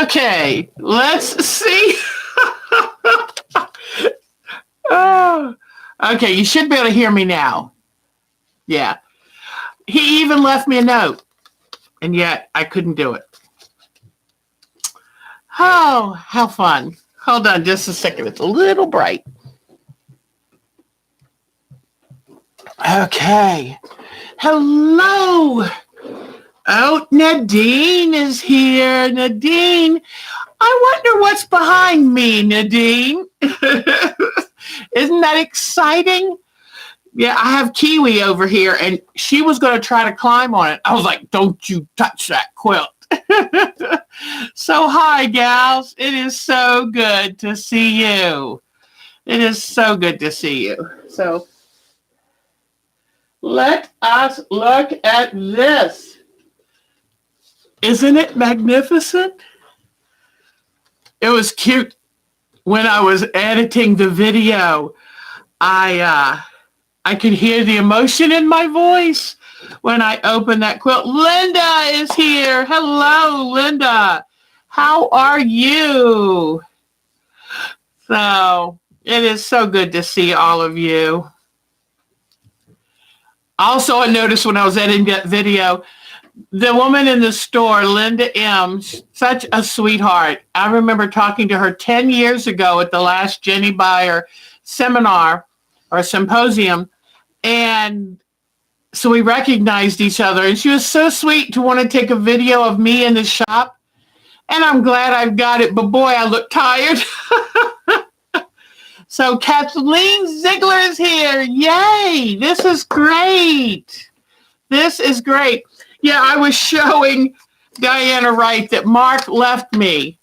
Okay, let's see. Oh, okay, you should be able to hear me now. Yeah. He even left me a note, and yet I couldn't do it. Oh, how fun. Hold on just a second. It's a little bright. Okay. Hello. Oh, Nadine is here. Nadine, I wonder what's behind me, Nadine. Isn't that exciting? Yeah, I have Kiwi over here, and she was going to try to climb on it. I was like, don't you touch that quilt. So, hi, gals. It is so good to see you. It is so good to see you. So, let us look at this. Isn't it magnificent? It was cute when I was editing the video. I could hear the emotion in my voice when I opened that quilt. Linda is here. Hello, Linda. How are you? So it is so good to see all of you. Also, I noticed when I was editing that video, the woman in the store, Linda M., such a sweetheart. I remember talking to her 10 years ago at the last Jinny Beyer seminar or symposium. And so we recognized each other. And she was so sweet to want to take a video of me in the shop. And I'm glad I've got it. But boy, I look tired. So Kathleen Ziegler is here. Yay. This is great. This is great. Yeah, I was showing Diana Wright that Mark left me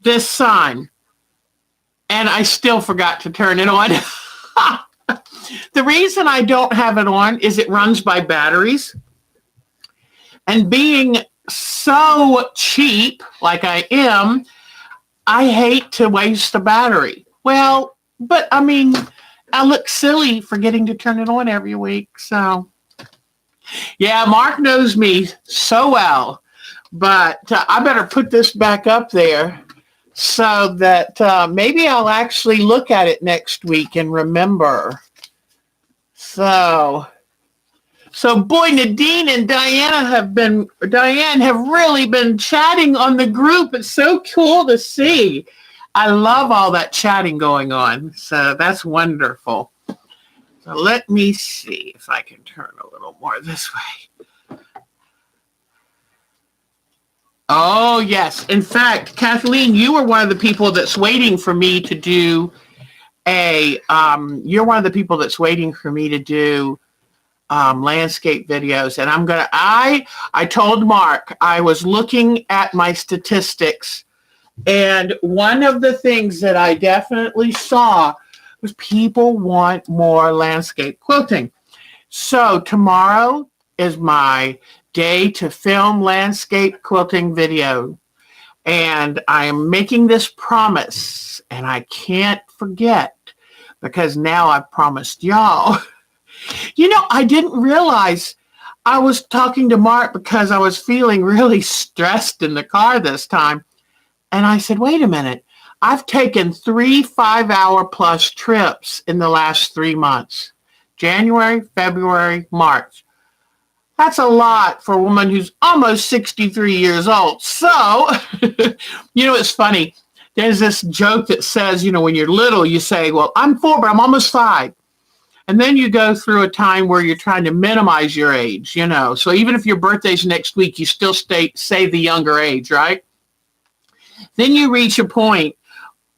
this sign, and I still forgot to turn it on. The reason I don't have it on is it runs by batteries. And being so cheap, like I am, I hate to waste a battery. Well, but I mean, I look silly forgetting to turn it on every week, so... Yeah, Mark knows me so well, but I better put this back up there so that maybe I'll actually look at it next week and remember. So boy, Nadine and Diane have really been chatting on the group. It's so cool to see. I love all that chatting going on. So that's wonderful. So let me see if I can turn a little more this way. Oh, yes. In fact, Kathleen, you were one of the people that's waiting for me to do you're one of the people that's waiting for me to do landscape videos. And I told Mark, I was looking at my statistics, and one of the things that I definitely saw was people want more landscape quilting. So tomorrow is my day to film landscape quilting video. And I am making this promise, and I can't forget because now I've promised y'all. You know, I didn't realize I was talking to Mark because I was feeling really stressed in the car this time. And I said, wait a minute. I've taken 3 5-hour plus trips in the last 3 months. January, February, March. That's a lot for a woman who's almost 63 years old. So, you know, it's funny. There's this joke that says, you know, when you're little, you say, well, I'm 4, but I'm almost 5. And then you go through a time where you're trying to minimize your age, you know. So even if your birthday's next week, you still say the younger age, right? Then you reach a point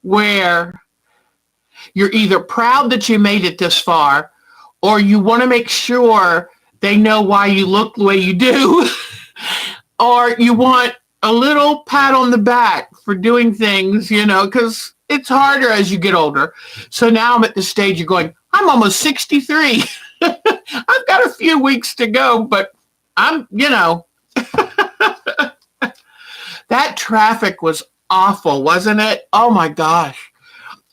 where you're either proud that you made it this far, or you want to make sure they know why you look the way you do, or you want a little pat on the back for doing things, you know, because it's harder as you get older. So now I'm at the stage you're going, I'm almost 63. I've got a few weeks to go, but I'm, you know, that traffic was awful, wasn't it? Oh my gosh.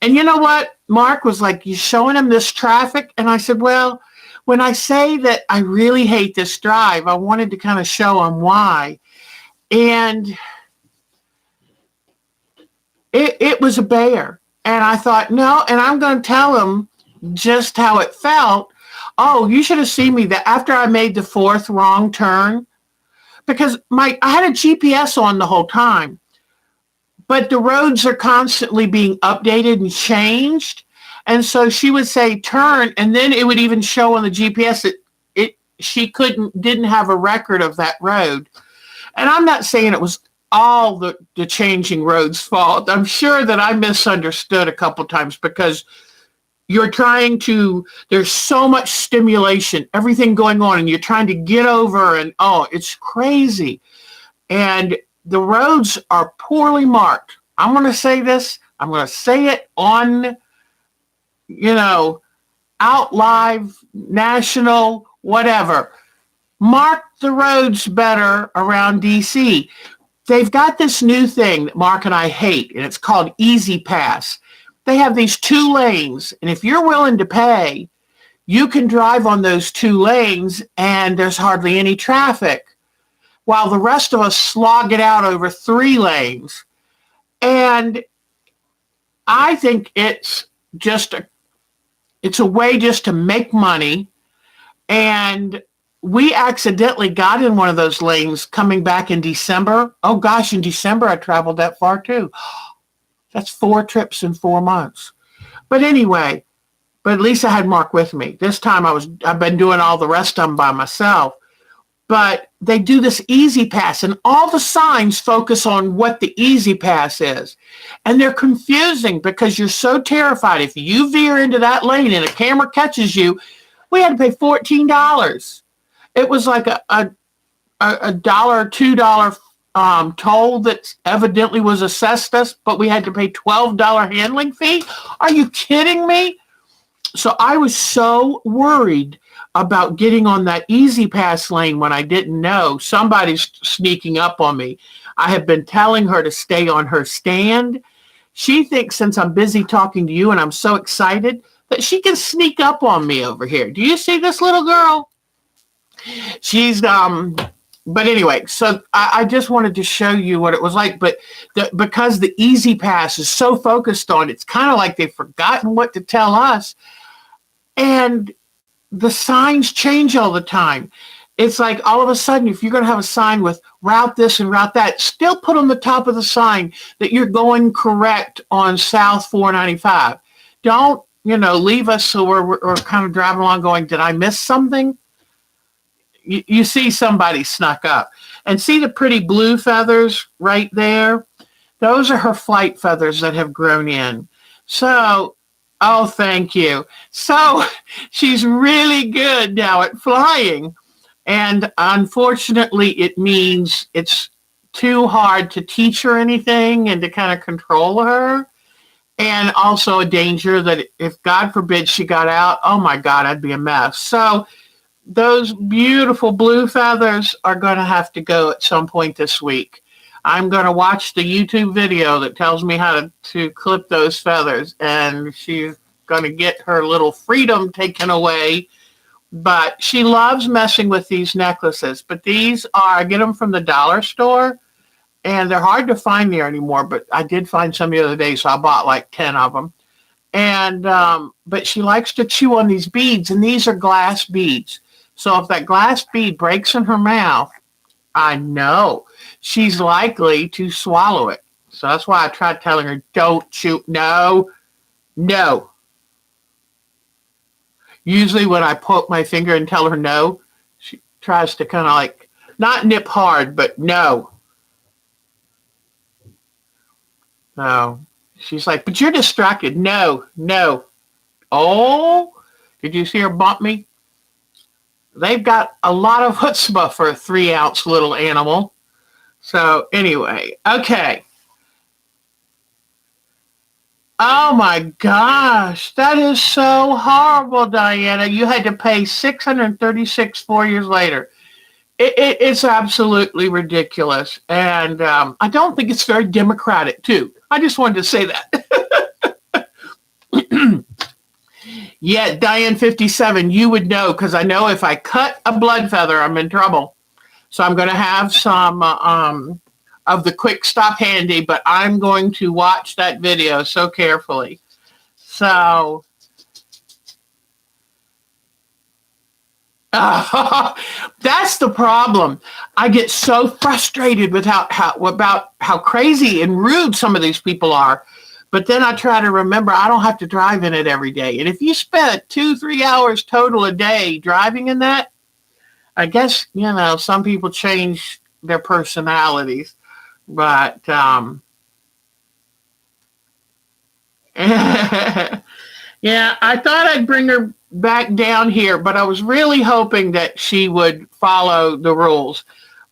And you know what? Mark was like, you showing him this traffic? And I said, well, when I say that I really hate this drive, I wanted to kind of show him why. And It was a bear. And I thought, no, and I'm going to tell him just how it felt. Oh, you should have seen me that after I made the fourth wrong turn, because I had a GPS on the whole time, but the roads are constantly being updated and changed. And so she would say turn, and then it would even show on the GPS that she didn't have a record of that road. And I'm not saying it was all the changing roads' fault. I'm sure that I misunderstood a couple times because there's so much stimulation, everything going on, and you're trying to get over, and it's crazy. And the roads are poorly marked. I'm going to say this. I'm going to say it on, out live, national, whatever. Mark the roads better around DC. They've got this new thing that Mark and I hate, and it's called Easy Pass. They have these 2 lanes, and if you're willing to pay, you can drive on those 2 lanes, and there's hardly any traffic, while the rest of us slog it out over 3 lanes. And I think it's a way just to make money. And we accidentally got in one of those lanes coming back in December. Oh gosh, in December I traveled that far too. That's 4 trips in 4 months. But anyway, at least I had Mark with me. This time I've been doing all the rest of them by myself. But they do this Easy Pass, and all the signs focus on what the Easy Pass is. And they're confusing because you're so terrified. If you veer into that lane and a camera catches you, we had to pay $14. It was like a $1 or $2 toll that evidently was assessed us, but we had to pay $12 handling fee. Are you kidding me? So I was so worried about getting on that Easy Pass lane when I didn't know. Somebody's sneaking up on me. I have been telling her to stay on her stand. She thinks since I'm busy talking to you and I'm so excited that she can sneak up on me over here. Do you see this little girl? She's, but anyway, so I just wanted to show you what it was like. But because the Easy Pass is so focused on, it's kind of like they've forgotten what to tell us. And the signs change all the time. It's like all of a sudden, if you're going to have a sign with route this and route that, still put on the top of the sign that you're going correct on South 495. Don't, leave us so we're kind of driving along going, did I miss something? You see somebody snuck up. And see the pretty blue feathers right there? Those are her flight feathers that have grown in. So, oh, thank you. So she's really good now at flying. And unfortunately, it means it's too hard to teach her anything and to kind of control her. And also a danger that if, God forbid, she got out, oh my God, I'd be a mess. So those beautiful blue feathers are going to have to go at some point this week. I'm going to watch the YouTube video that tells me how to clip those feathers, and she's going to get her little freedom taken away. But she loves messing with these necklaces. But these I get them from the dollar store, and they're hard to find there anymore. But I did find some the other day, so I bought like 10 of them. And but she likes to chew on these beads, and these are glass beads. So if that glass bead breaks in her mouth, I know she's likely to swallow it. So that's why I tried telling her, don't chew. No. Usually when I poke my finger and tell her no, she tries to kind of like, not nip hard, but no. No. She's like, but you're distracted. No. Oh, did you see her bump me? They've got a lot of chutzpah for a 3-ounce little animal. So anyway, okay. Oh my gosh, that is so horrible, Diana. You had to pay $636 4 years later. It's absolutely ridiculous. And I don't think it's very democratic, too. I just wanted to say that. Yeah, Diane 57, you would know, because I know if I cut a blood feather, I'm in trouble. So I'm going to have some of the quick stop handy, but I'm going to watch that video so carefully. So, that's the problem. I get so frustrated with how crazy and rude some of these people are. But then I try to remember I don't have to drive in it every day. And if you spent 2-3 hours total a day driving in that, I guess, some people change their personalities. But yeah, I thought I'd bring her back down here, but I was really hoping that she would follow the rules.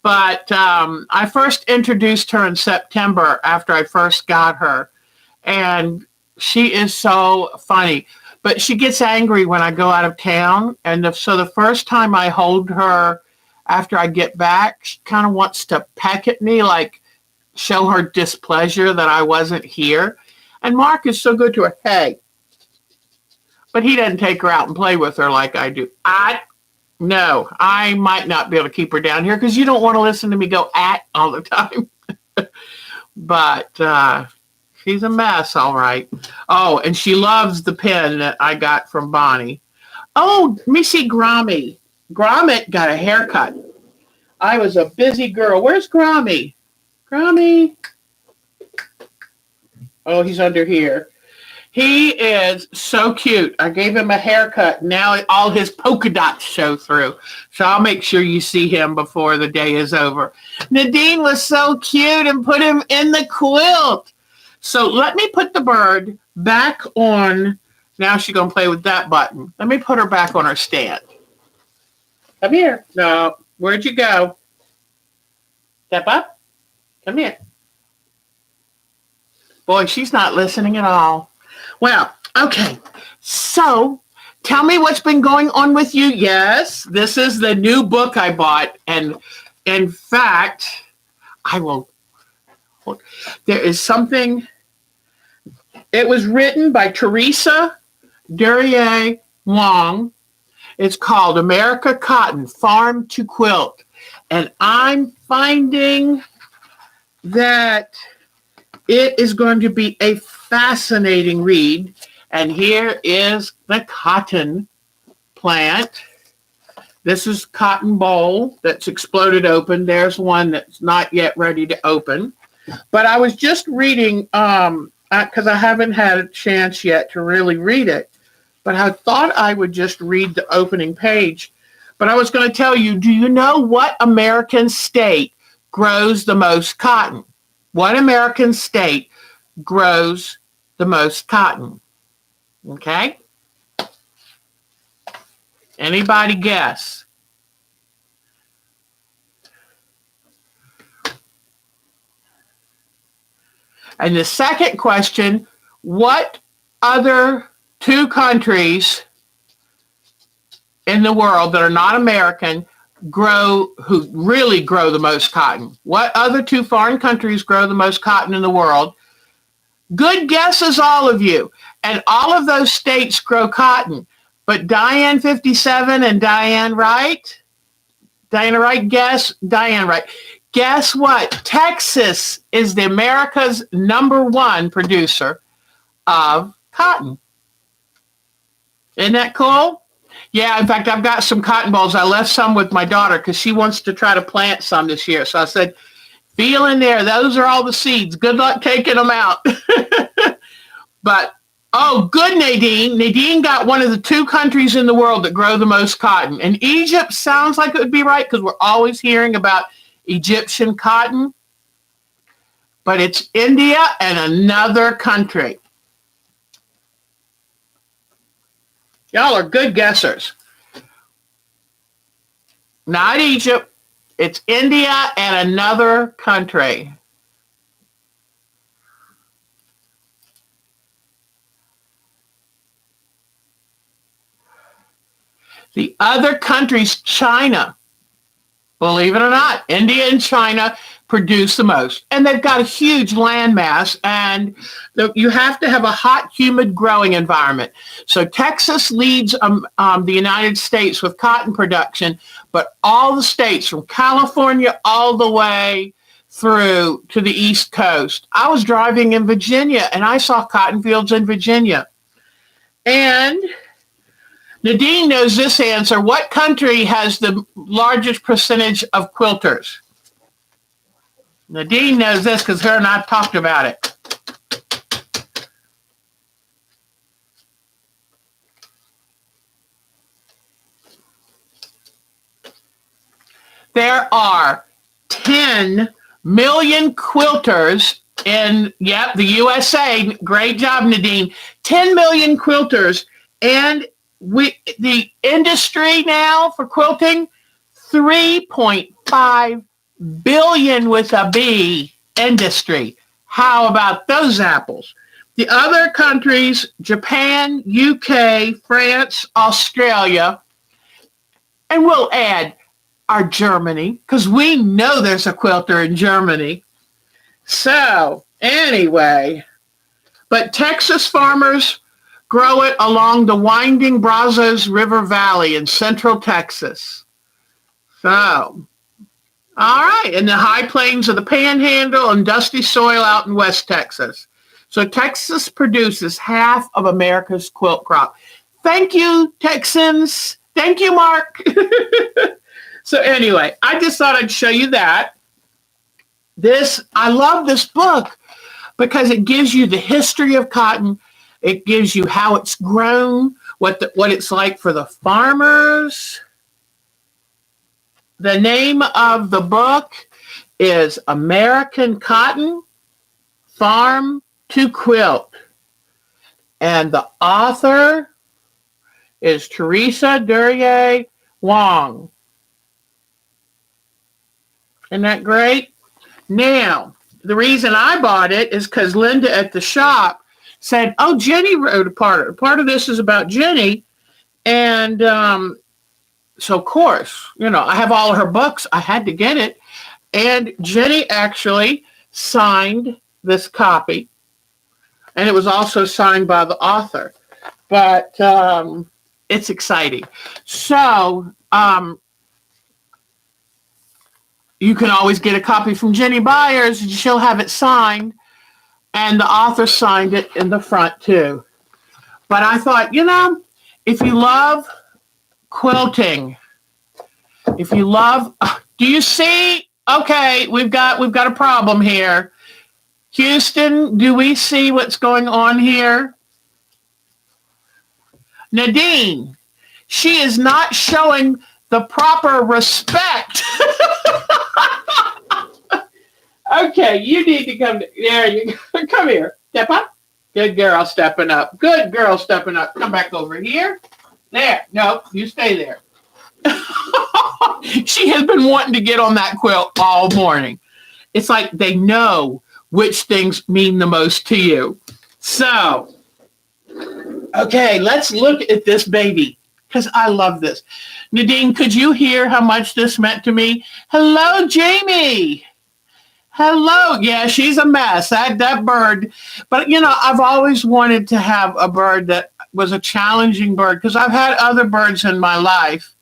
But I first introduced her in September after I first got her, and she is so funny. But she gets angry when I go out of town, and so the first time I hold her after I get back, she kind of wants to peck at me, like show her displeasure that I wasn't here. And Mark is so good to her. Hey. But he doesn't take her out and play with her like I do. No, I might not be able to keep her down here because you don't want to listen to me go at all the time. But she's a mess, all right. Oh, and she loves the pen that I got from Bonnie. Oh, let me see Grommy. Gromit got a haircut. I was a busy girl. Where's Grommy? Grommy. Oh, he's under here. He is so cute. I gave him a haircut. Now all his polka dots show through. So I'll make sure you see him before the day is over. Nadine was so cute and put him in the quilt. So let me put the bird back on. Now she's going to play with that button. Let me put her back on her stand. Come here. No. Where'd you go? Step up. Come here. Boy, she's not listening at all. Well, okay. So tell me what's been going on with you. Yes, this is the new book I bought. And in fact, there is something. It was written by Teresa Duryea Wong. It's called America Cotton, Farm to Quilt. And I'm finding that it is going to be a fascinating read. And here is the cotton plant. This is cotton boll that's exploded open. There's one that's not yet ready to open. But I was just reading, because I haven't had a chance yet to really read it. But I thought I would just read the opening page. But I was going to tell you, do you know what American state grows the most cotton? What American state grows the most cotton? Okay? Anybody guess? And the second question, what other two countries in the world that are not American who really grow the most cotton? What other two foreign countries grow the most cotton in the world? Good guesses, all of you. And all of those states grow cotton. But Diane 57 and Diane Wright, Diana Wright, Diane Wright. Guess what? Texas is the America's #1 producer of cotton. Isn't that cool? Yeah, in fact, I've got some cotton balls. I left some with my daughter because she wants to try to plant some this year. So I said, feel in there. Those are all the seeds. Good luck taking them out. But, oh, good, Nadine. Nadine got one of the two countries in the world that grow the most cotton. And Egypt sounds like it would be right because we're always hearing about Egyptian cotton. But it's India and another country. Y'all are good guessers. Not Egypt. It's India and another country. The other country's China. Believe it or not, India and China produce the most. And they've got a huge land mass, and you have to have a hot, humid growing environment. So Texas leads the United States with cotton production, but all the states from California all the way through to the East Coast. I was driving in Virginia and I saw cotton fields in Virginia. And Nadine knows this answer. What country has the largest percentage of quilters? Nadine knows this because her and I talked about it. There are 10 million quilters in, the USA. Great job, Nadine. 10 million quilters. And the industry now for quilting, 3.5 billion with a B industry. How about those apples? The other countries, Japan, UK, France, Australia, and we'll add our Germany, because we know there's a quilter in Germany. So anyway, but Texas farmers grow it along the winding Brazos River Valley in central Texas. So, all right, in the high plains of the Panhandle and dusty soil out in West Texas. So Texas produces half of America's quilt crop. Thank you, Texans. Thank you, Mark. So anyway, I just thought I'd show you that. I love this book because it gives you the history of cotton. It gives you how it's grown, what it's like for the farmers. The name of the book is American Cotton, Farm to Quilt. And the author is Teresa Duryea Wong. Isn't that great? Now, the reason I bought it is because Linda at the shop said, oh, Jinny wrote a part of this is about Jinny. And so, of course, I have all of her books. I had to get it. And Jinny actually signed this copy. And it was also signed by the author. But it's exciting. So, you can always get a copy from Jinny Beyer's and she'll have it signed. And the author signed it in the front too. But I thought, if you love quilting, do you see? Okay, we've got a problem here. Houston, do we see what's going on here? Nadine, she is not showing the proper respect. Okay, you need to come. There you go. Come here. Step up. Good girl stepping up. Good girl stepping up. Come back over here. There. No, you stay there. She has been wanting to get on that quilt all morning. It's like they know which things mean the most to you. So, okay, let's look at this baby because I love this. Nadine, could you hear how much this meant to me? Hello, Jamie. Hello. Yeah, she's a mess. That bird. But, I've always wanted to have a bird that was a challenging bird because I've had other birds in my life.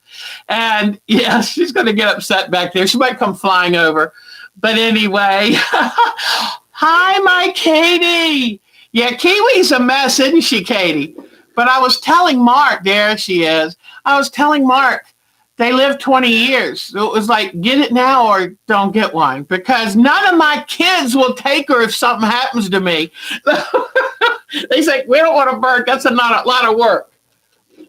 And, yeah, she's going to get upset back there. She might come flying over. But anyway, hi, my Katie. Yeah, Kiwi's a mess, isn't she, Katie? But I was telling Mark, there she is. I was telling Mark, they live 20 years. So it was like, get it now or don't get one. Because none of my kids will take her if something happens to me. They say, we don't want a bird. That's not a lot of work.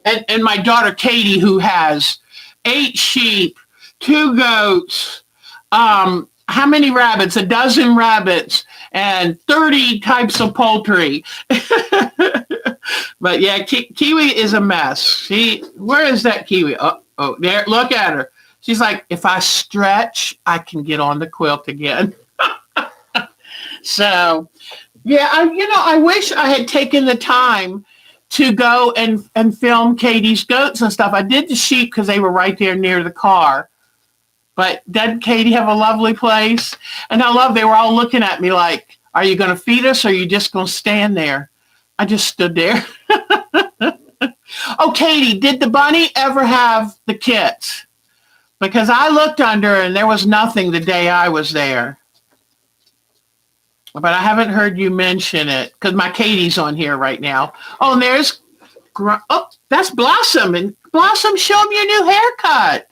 And my daughter, Katie, who has 8 sheep, 2 goats, how many rabbits? 12 rabbits and 30 types of poultry. But yeah, Kiwi is a mess. Where is that Kiwi? Oh, there, look at her. She's like, if I stretch, I can get on the quilt again. So, yeah, I wish I had taken the time to go and film Katie's goats and stuff. I did the sheep because they were right there near the car. But doesn't Katie have a lovely place? And they were all looking at me like, are you going to feed us or are you just going to stand there? I just stood there. Oh, Katie, did the bunny ever have the kits? Because I looked under and there was nothing the day I was there. but I haven't heard you mention it because my Katie's on here right now. Oh, and there's, oh, that's Blossom. And Blossom, show him your new haircut.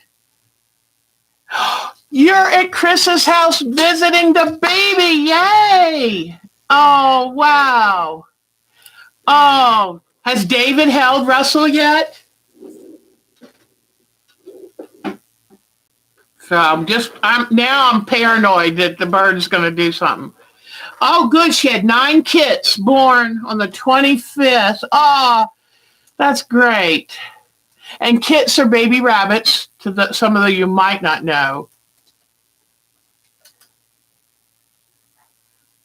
You're at Chris's house visiting the baby. Yay. Oh, wow. Oh, has David held Russell yet? So I'm paranoid that the bird's going to do something. Oh, good. She had 9 kits born on the 25th. Oh, that's great. And kits are baby rabbits, some of you might not know.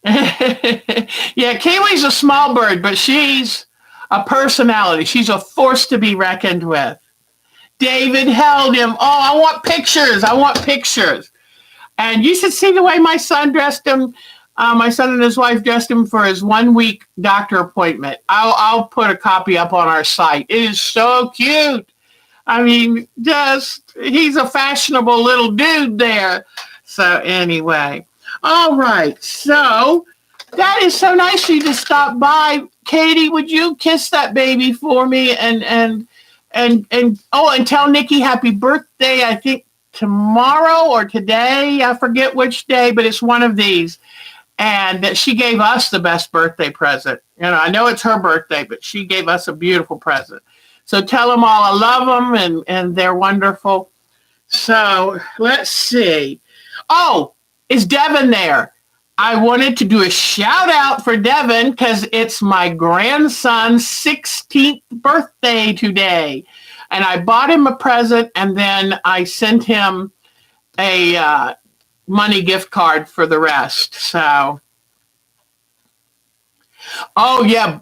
Yeah, Kiwi's a small bird, but she's a personality. She's a force to be reckoned with. David held him. Oh, I want pictures. I want pictures. And you should see the way my son dressed him. My son and his wife dressed him for his 1-week doctor appointment. I'll put a copy up on our site. It is so cute. I mean, he's a fashionable little dude there. So anyway, all right. So that is so nice of you to stop by. Katie, would you kiss that baby for me? And tell Nikki happy birthday. I think tomorrow or today. I forget which day, but it's one of these. And that she gave us the best birthday present. You know, I know it's her birthday, but she gave us a beautiful present. So tell them all I love them and they're wonderful. So let's see. Oh, is Devin there? I wanted to do a shout out for Devin because it's my grandson's 16th birthday today. And I bought him a present and then I sent him a money gift card for the rest. So, oh yeah,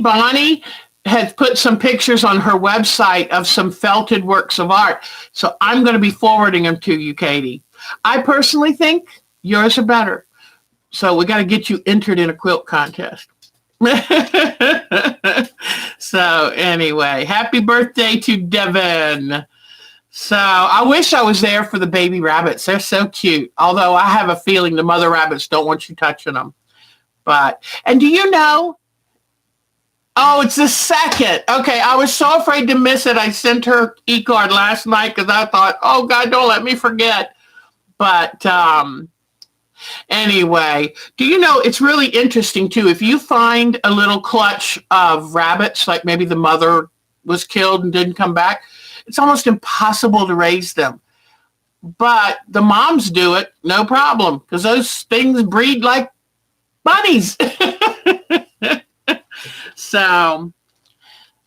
Bonnie has put some pictures on her website of some felted works of art. So I'm going to be forwarding them to you, Katie. I personally think yours are better. So we got to get you entered in a quilt contest. So anyway, happy birthday to Devin. So I wish I was there for the baby rabbits. They're so cute. Although I have a feeling the mother rabbits don't want you touching them. And do you know? Oh, it's the 2nd. Okay, I was so afraid to miss it. I sent her e-card last night because I thought, oh God, don't let me forget. But anyway, do you know, it's really interesting too. If you find a little clutch of rabbits, like maybe the mother was killed and didn't come back, it's almost impossible to raise them. But the moms do it, no problem, because those things breed like bunnies. So,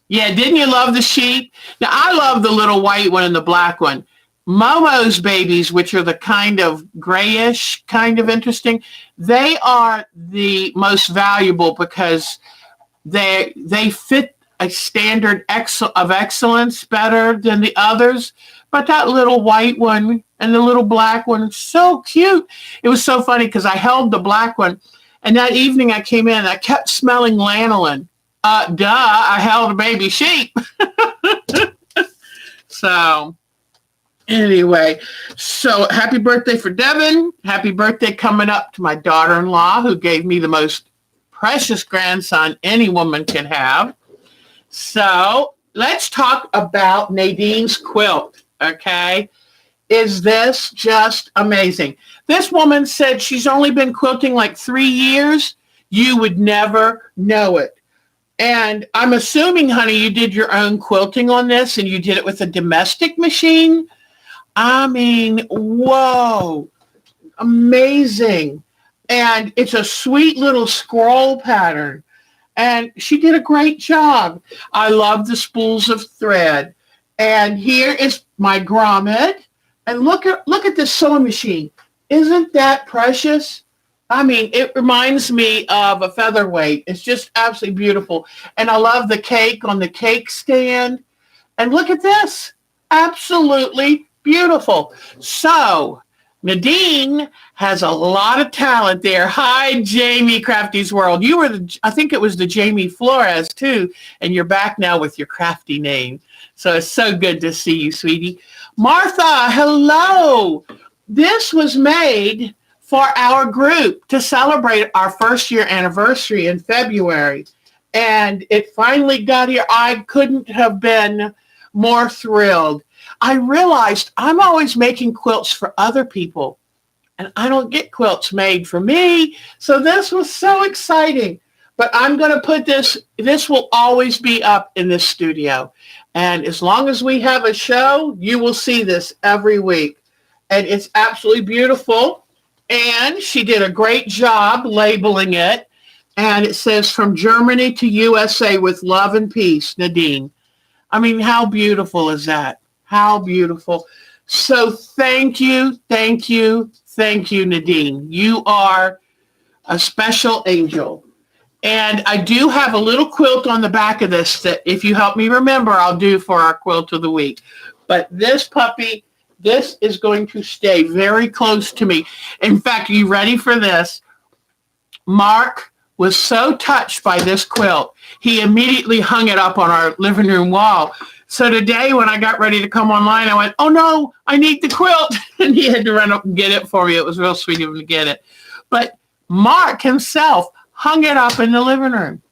yeah, didn't you love the sheep? Now, I love the little white one and the black one. Momo's babies, which are the kind of grayish, kind of interesting, they are the most valuable because they fit a standard of excellence better than the others. But that little white one and the little black one, so cute. It was so funny because I held the black one, and that evening I came in, I kept smelling lanolin. I held a baby sheep. So anyway, so happy birthday for Devin. Happy birthday coming up to my daughter-in-law who gave me the most precious grandson any woman can have. So let's talk about Nadine's quilt, okay? Is this just amazing? This woman said she's only been quilting like 3 years. You would never know it. And I'm assuming, honey, you did your own quilting on this and you did it with a domestic machine. I mean, whoa, amazing. And it's a sweet little scroll pattern. And she did a great job. I love the spools of thread. And here is my grommet. And look at this sewing machine. Isn't that precious? I mean, it reminds me of a featherweight. It's just absolutely beautiful. And I love the cake on the cake stand. And look at this. Absolutely beautiful. So Nadine has a lot of talent there. Hi, Jamie Crafty's World. You were, I think it was the Jamie Flores too. And you're back now with your crafty name. So it's so good to see you, sweetie. Martha, hello. This was made for our group to celebrate our first year anniversary in February. And it finally got here. I couldn't have been more thrilled. I realized I'm always making quilts for other people, and I don't get quilts made for me. So this was so exciting. But I'm going to put this will always be up in this studio. And as long as we have a show, you will see this every week. And it's absolutely beautiful. And she did a great job labeling it. And it says, from Germany to USA with love and peace, Nadine. I mean, how beautiful is that? How beautiful. So thank you, Nadine. You are a special angel. And I do have a little quilt on the back of this that if you help me remember, I'll do for our quilt of the week. But this puppy, this is going to stay very close to me. In fact, are you ready for this? Mark was so touched by this quilt, he immediately hung it up on our living room wall. So today when I got ready to come online, I went, oh no, I need the quilt. And he had to run up and get it for me. It was real sweet of him to get it. But Mark himself hung it up in the living room.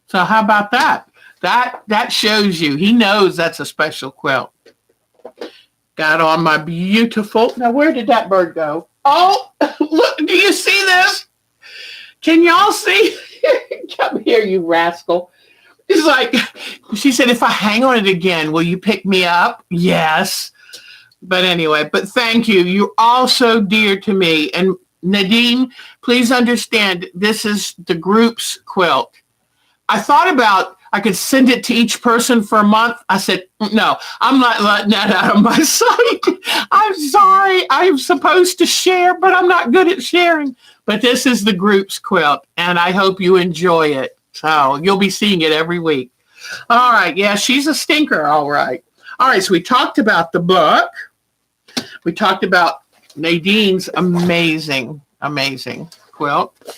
So how about that? That shows you. He knows that's a special quilt. Got on my beautiful, now where did that bird go? Oh, look, do you see this? Can y'all see? Come here, you rascal. It's like, she said, if I hang on it again, will you pick me up? Yes. But anyway, but thank you. You're all so dear to me. And Nadine, please understand, this is the group's quilt. I thought about, I could send it to each person for a month. I said, no, I'm not letting that out of my sight. I'm sorry. I'm supposed to share, but I'm not good at sharing. But this is the group's quilt, and I hope you enjoy it. So you'll be seeing it every week. All right. Yeah, she's a stinker. All right. All right. So we talked about the book. We talked about Nadine's amazing quilt.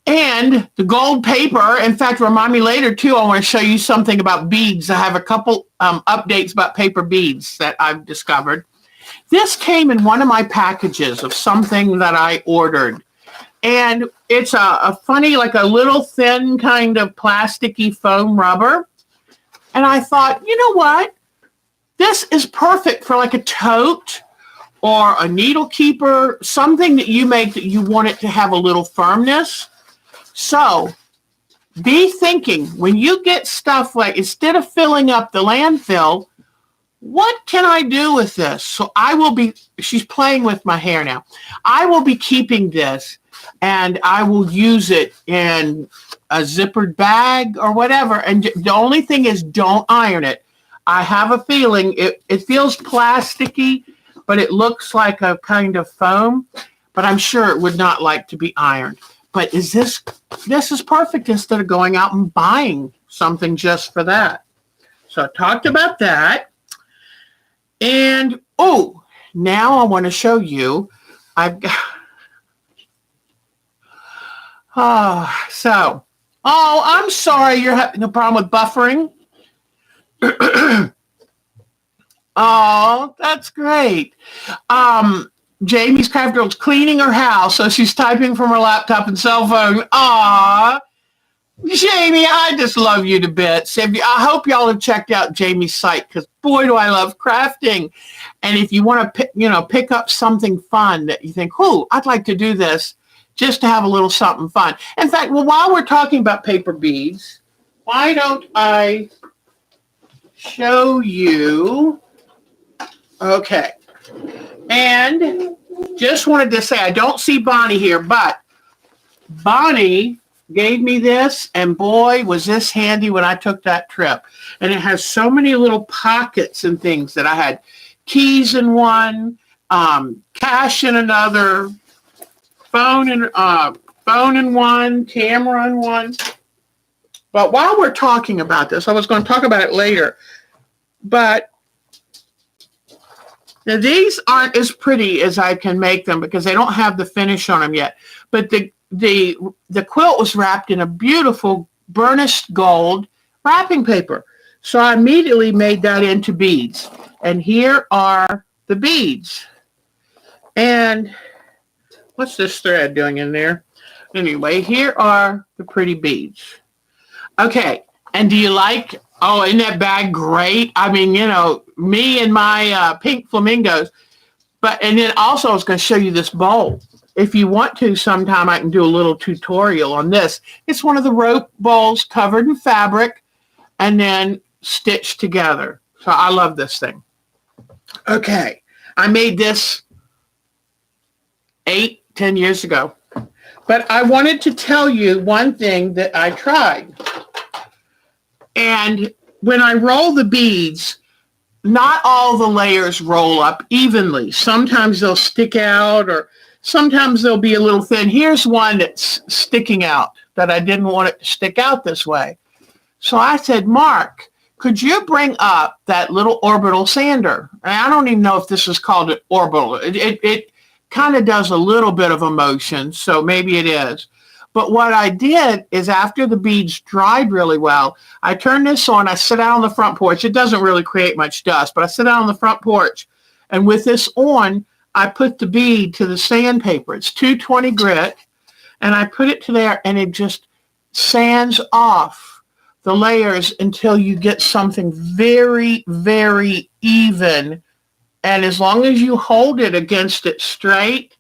And the gold paper. In fact, remind me later, too, I want to show you something about beads. I have a couple updates about paper beads that I've discovered. This came in one of my packages of something that I ordered. And it's a funny, like a little thin kind of plasticky foam rubber. And I thought, you know what? This is perfect for like a tote or a needle keeper, something that you make that you want it to have a little firmness. So be thinking when you get stuff like, instead of filling up the landfill, what can I do with this? So she's playing with my hair now. I will be keeping this and I will use it in a zippered bag or whatever. And the only thing is don't iron it. I have a feeling it feels plasticky, but it looks like a kind of foam, but I'm sure it would not like to be ironed. But this is perfect instead of going out and buying something just for that. So I talked about that. And, now I want to show you, I've got, I'm sorry you're having a problem with buffering. Oh, that's great. Jamie's Craft Girl's cleaning her house, so she's typing from her laptop and cell phone. Aw, Jamie, I just love you to bits. I hope y'all have checked out Jamie's site because boy, do I love crafting. And if you want to pick up something fun that you think, I'd like to do this just to have a little something fun. In fact, while we're talking about paper beads, why don't I show you? Okay. And just wanted to say, I don't see Bonnie here, but Bonnie gave me this, and boy, was this handy when I took that trip. And it has so many little pockets and things that I had keys in one, cash in another, phone in one, camera in one. But while we're talking about this, I was going to talk about it later, but now, these aren't as pretty as I can make them because they don't have the finish on them yet. But the quilt was wrapped in a beautiful burnished gold wrapping paper. So I immediately made that into beads. And here are the beads. And What's this thread doing in there? Anyway, here are the pretty beads. Okay, and do you like, oh, isn't that bag great? I mean, you know, me and my pink flamingos. But, and then also I was going to show you this bowl. If you want to, sometime I can do a little tutorial on this. It's one of the rope bowls covered in fabric and then stitched together. So I love this thing. Okay, I made this 10 years ago. But I wanted to tell you one thing that I tried. And when I roll the beads, not all the layers roll up evenly. Sometimes they'll stick out, or sometimes they'll be a little thin. Here's one that's sticking out that I didn't want it to stick out this way. So I said, Mark, could you bring up that little orbital sander? And I don't even know if this is called an orbital. It kind of does a little bit of a motion, so maybe it is. But what I did is after the beads dried really well, I turned this on. I sit out on the front porch. It doesn't really create much dust, but I sit out on the front porch. And with this on, I put the bead to the sandpaper. It's 220 grit. And I put it to there, and it just sands off the layers until you get something very, very even. And as long as you hold it against it straight,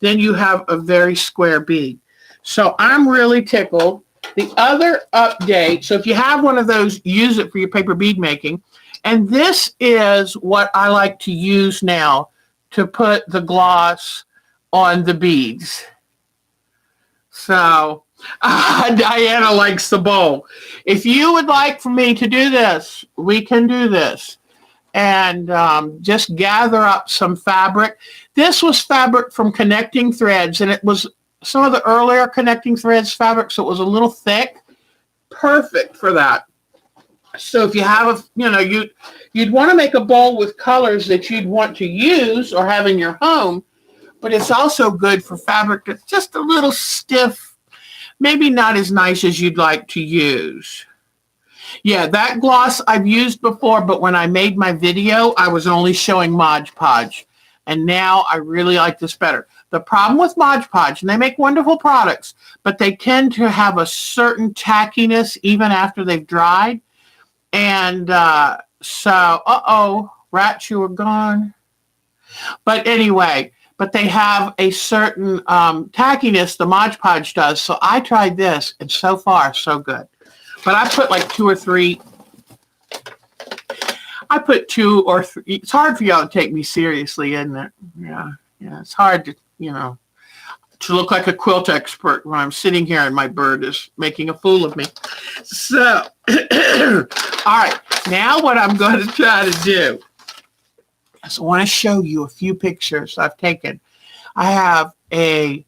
then you have a very square bead. So I'm really tickled. The other update, so if you have one of those, use it for your paper bead making. And this is what I like to use now to put the gloss on the beads. So Diana likes the bowl. If you would like for me to do this, we can do this. And just gather up some fabric. This was fabric from Connecting Threads, and it was some of the earlier Connecting Threads fabric, so it was a little thick. Perfect for that. So if you have a, you know, you'd want to make a bowl with colors that you'd want to use or have in your home, but it's also good for fabric that's just a little stiff, maybe not as nice as you'd like to use. Yeah, that gloss I've used before, but when I made my video, I was only showing Mod Podge. And now I really like this better. The problem with Mod Podge, and they make wonderful products, but they tend to have a certain tackiness even after they've dried. And so, rats, you were gone. But anyway, but they have a certain tackiness, the Mod Podge does. So I tried this, and so far, so good. But I put like 2 or 3. I put 2 or 3. It's hard for y'all to take me seriously, isn't it? Yeah. It's hard to, you know, to look like a quilt expert when I'm sitting here and my bird is making a fool of me. So, all right. Now what I'm going to try to do is I want to show you a few pictures I've taken. I have a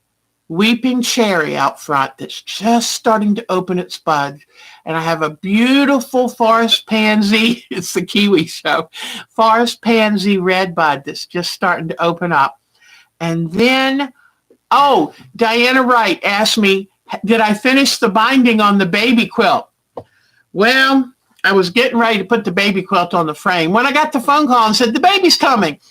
weeping cherry out front that's just starting to open its buds. And I have a beautiful forest pansy. It's the Kiwi show. Forest pansy red bud that's just starting to open up. And then, Diana Wright asked me, did I finish the binding on the baby quilt? Well, I was getting ready to put the baby quilt on the frame when I got the phone call and said, the baby's coming.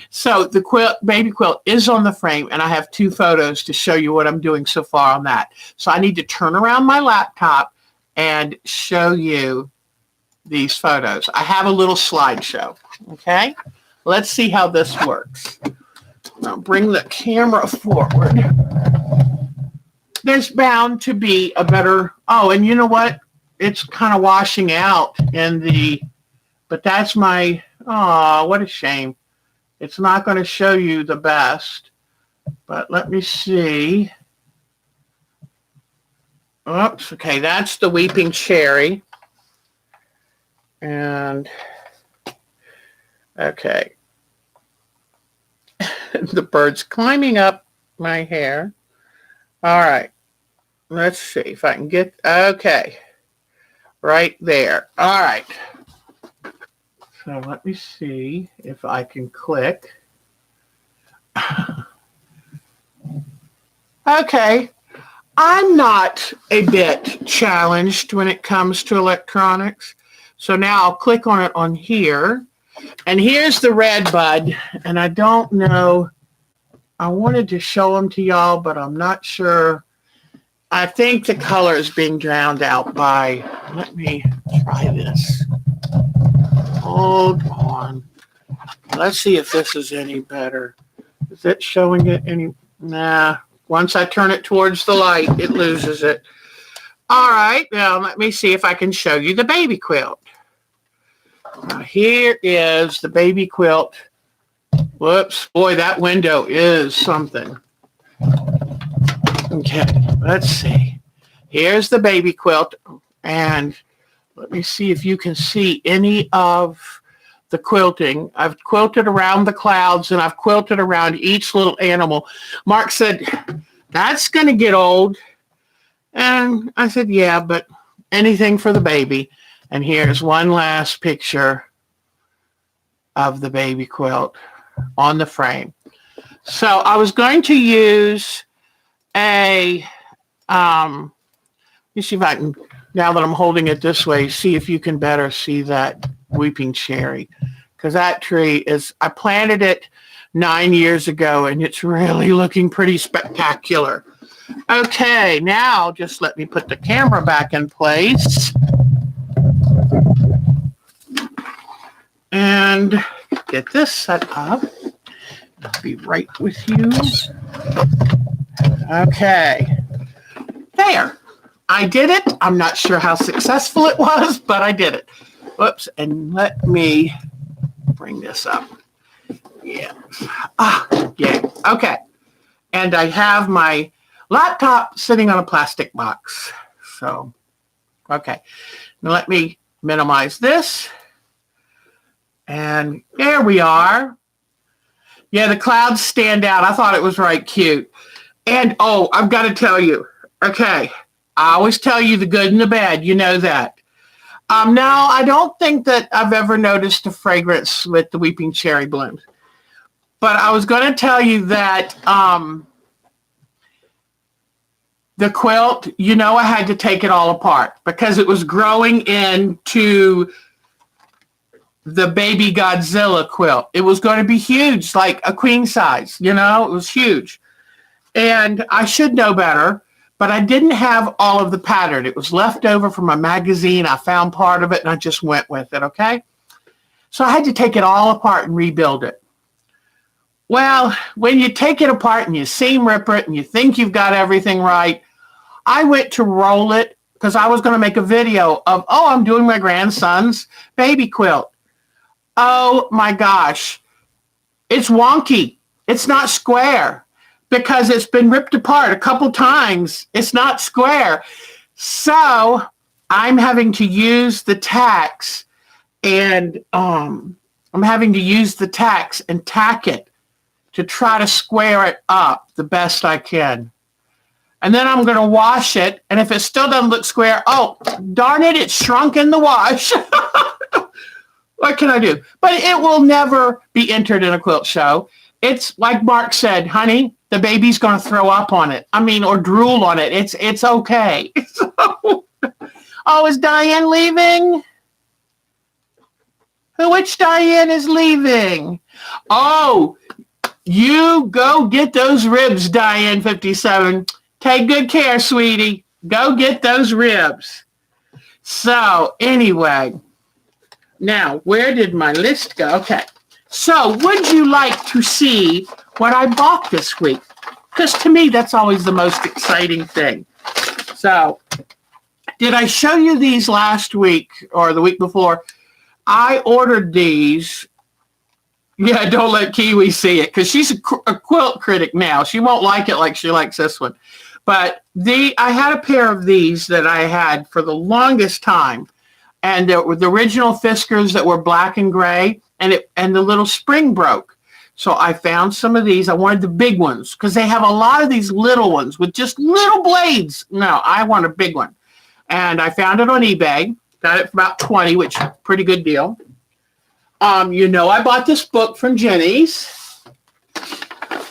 So the baby quilt is on the frame, and I have 2 photos to show you what I'm doing so far on that. So I need to turn around my laptop and show you these photos. I have a little slideshow, okay? Let's see how this works. I'll bring the camera forward. There's bound to be a better, and you know what? It's kind of washing out but that's my, what a shame. It's not going to show you the best, but let me see. Oops, okay, that's the weeping cherry. And, okay. The bird's climbing up my hair. All right, let's see if I can get, okay, right there. All right. So let me see if I can click. Okay. I'm not a bit challenged when it comes to electronics. So now I'll click on it on here. And here's the red bud. And I don't know I wanted to show them to y'all, but I'm not sure. I think the color is being drowned out by, let me try this. Hold on. Let's see if this is any better. Is it showing it any? Nah. Once I turn it towards the light, it loses it. All right. Now let me see if I can show you the baby quilt. Now here is the baby quilt. Whoops. Boy, that window is something. Okay. Let's see. Here's the baby quilt. And let me see if you can see any of the quilting. I've quilted around the clouds and I've quilted around each little animal. Mark said, that's going to get old. And I said, yeah, but anything for the baby. And here's one last picture of the baby quilt on the frame. So I was going to use a, let me see if I can, now that I'm holding it this way, see if you can better see that weeping cherry. Because that tree is, I planted it 9 years ago and it's really looking pretty spectacular. Okay, now just let me put the camera back in place. And get this set up. I'll be right with you. Okay. There. I did it. I'm not sure how successful it was, but I did it. Whoops. And let me bring this up. Yeah. Yeah. Okay. And I have my laptop sitting on a plastic box. So, okay. Now let me minimize this. And there we are. Yeah, the clouds stand out. I thought it was right cute. And, oh, I've got to tell you. Okay. I always tell you the good and the bad. You know that. No, I don't think that I've ever noticed a fragrance with the weeping cherry blooms. But I was going to tell you that the quilt, you know, I had to take it all apart because it was growing into the baby Godzilla quilt. It was going to be huge, like a queen size, you know, it was huge. And I should know better, but I didn't have all of the pattern. It was left over from a magazine. I found part of it and I just went with it, okay? So I had to take it all apart and rebuild it. Well, when you take it apart and you seam rip it and you think you've got everything right, I went to roll it because I was going to make a video of, oh, I'm doing my grandson's baby quilt. Oh my gosh, it's wonky. It's not square because it's been ripped apart a couple times. It's not square. So I'm having to use the tacks and tack it to try to square it up the best I can. And then I'm going to wash it. And if it still doesn't look square, oh, darn it, it's shrunk in the wash. What can I do? But it will never be entered in a quilt show. It's like Mark said, honey, the baby's going to throw up on it. I mean, or drool on it. It's okay. So, oh, is Diane leaving? Which Diane is leaving? Oh, you go get those ribs, Diane 57. Take good care, sweetie. Go get those ribs. So anyway, now where did my list go? Okay. So would you like to see what I bought this week? Because to me, that's always the most exciting thing. So did I show you these last week or the week before? I ordered these. Yeah, don't let Kiwi see it because she's a quilt critic now. She won't like it like she likes this one. But I had a pair of these that I had for the longest time. And there were the original Fiskars that were black and gray. And the little spring broke. So I found some of these. I wanted the big ones because they have a lot of these little ones with just little blades. No, I want a big one. And I found it on eBay. Got it for about $20, which is a pretty good deal. You know, I bought this book from Jinny's.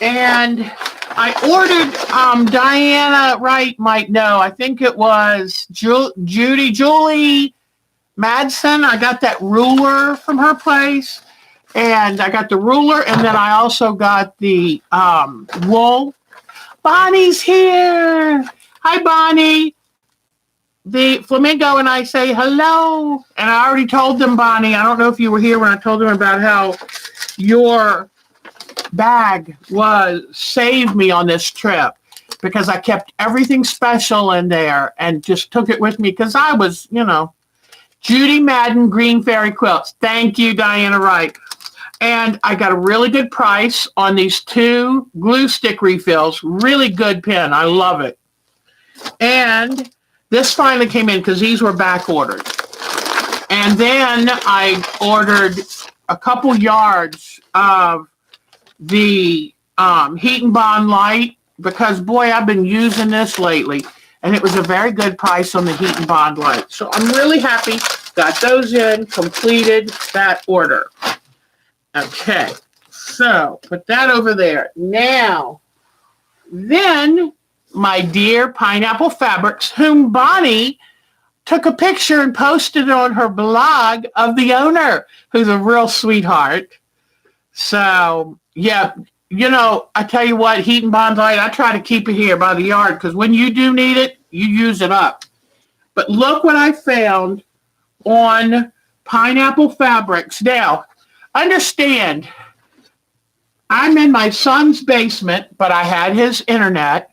And I ordered, Diana Wright might know, I think it was Julie Madsen. I got that ruler from her place. And I got the ruler, and then I also got the wool. Bonnie's here. Hi, Bonnie. The flamingo and I say hello. And I already told them, Bonnie, I don't know if you were here when I told them about how your bag saved me on this trip, because I kept everything special in there and just took it with me because I was, Judy Madden Green Fairy Quilts. Thank you, Diana Wright. And I got a really good price on these 2 glue stick refills. Really good pen. I love it. And this finally came in because these were back ordered. And then I ordered a couple yards of the Heat and Bond Light, because, boy, I've been using this lately. And it was a very good price on the Heat and Bond Light. So I'm really happy. Got those in, completed that order. Okay, so put that over there. Now, then my dear Pineapple Fabrics, whom Bonnie took a picture and posted it on her blog of the owner, who's a real sweetheart. So, yeah, I tell you what, Heat and Bond Light, I try to keep it here by the yard, because when you do need it, you use it up. But look what I found on Pineapple Fabrics. Now, understand, I'm in my son's basement, but I had his internet.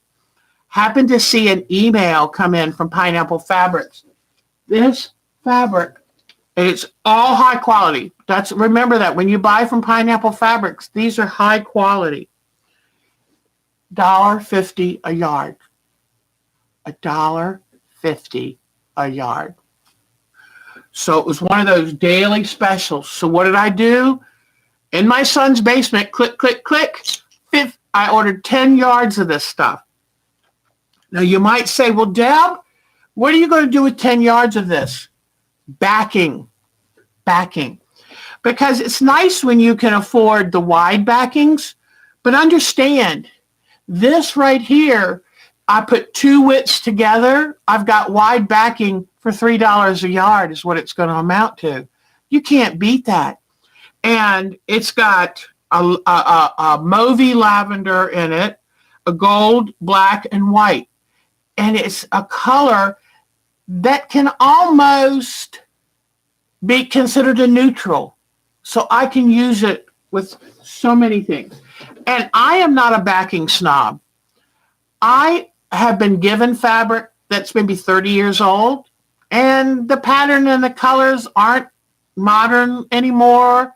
Happened to see an email come in from Pineapple Fabrics. This fabric, it's all high quality. Remember that when you buy from Pineapple Fabrics, these are high quality. $1.50 a yard. $1.50 a yard. So it was one of those daily specials. So what did I do? In my son's basement, click, click, click. I ordered 10 yards of this stuff. Now you might say, well, Deb, what are you going to do with 10 yards of this? Backing. Because it's nice when you can afford the wide backings, but understand, this right here, I put 2 widths together. I've got wide backing for $3 a yard is what it's going to amount to. You can't beat that. And it's got a mauvey lavender in it, a gold, black, and white. And it's a color that can almost be considered a neutral. So I can use it with so many things. And I am not a backing snob. I have been given fabric that's maybe 30 years old, and the pattern and the colors aren't modern anymore.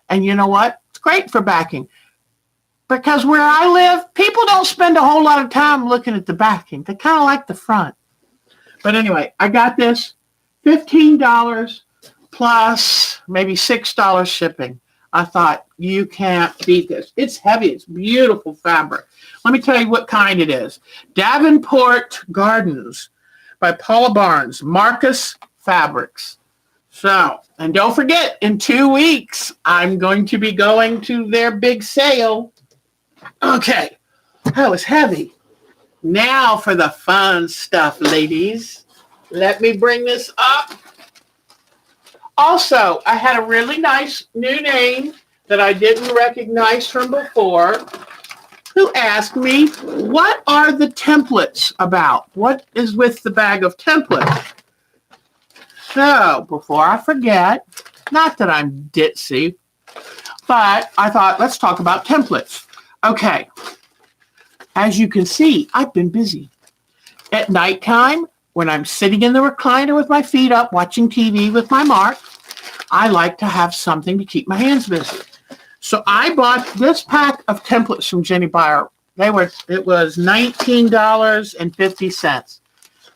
And you know what? It's great for backing. Because where I live, people don't spend a whole lot of time looking at the backing. They kind of like the front. But anyway, I got this $15 plus maybe $6 shipping. I thought, you can't beat this. It's heavy. It's beautiful fabric. Let me tell you what kind it is. Davenport Gardens by Paula Barnes, Marcus Fabrics. So, and don't forget, in 2 weeks, I'm going to be going to their big sale. Okay, that was heavy. Now for the fun stuff, ladies. Let me bring this up. Also, I had a really nice new name that I didn't recognize from before, who asked me, what are the templates about? What is with the bag of templates? So, before I forget, not that I'm ditzy, but I thought, let's talk about templates. Okay, as you can see, I've been busy. At nighttime, when I'm sitting in the recliner with my feet up, watching TV with my Mark, I like to have something to keep my hands busy. So I bought this pack of templates from Jinny Beyer. It was $19.50,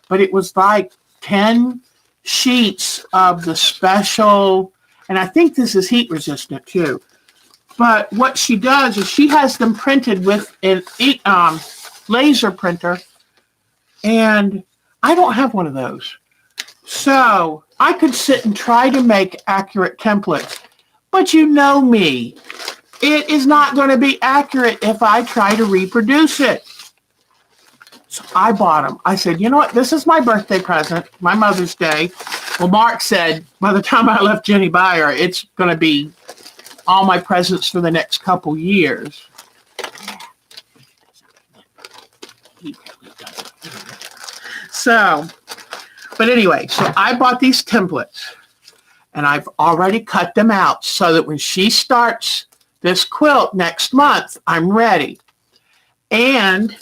but it was like 10 sheets of the special, and I think this is heat resistant too. But what she does is she has them printed with a laser printer, and I don't have one of those. So I could sit and try to make accurate templates, but you know me. It is not going to be accurate if I try to reproduce it. So I bought them. I said, you know what? This is my birthday present, my Mother's Day. Well, Mark said, by the time I left Jinny Beyer, it's going to be all my presents for the next couple years. So, but anyway, so I bought these templates and I've already cut them out so that when she starts this quilt next month, I'm ready. And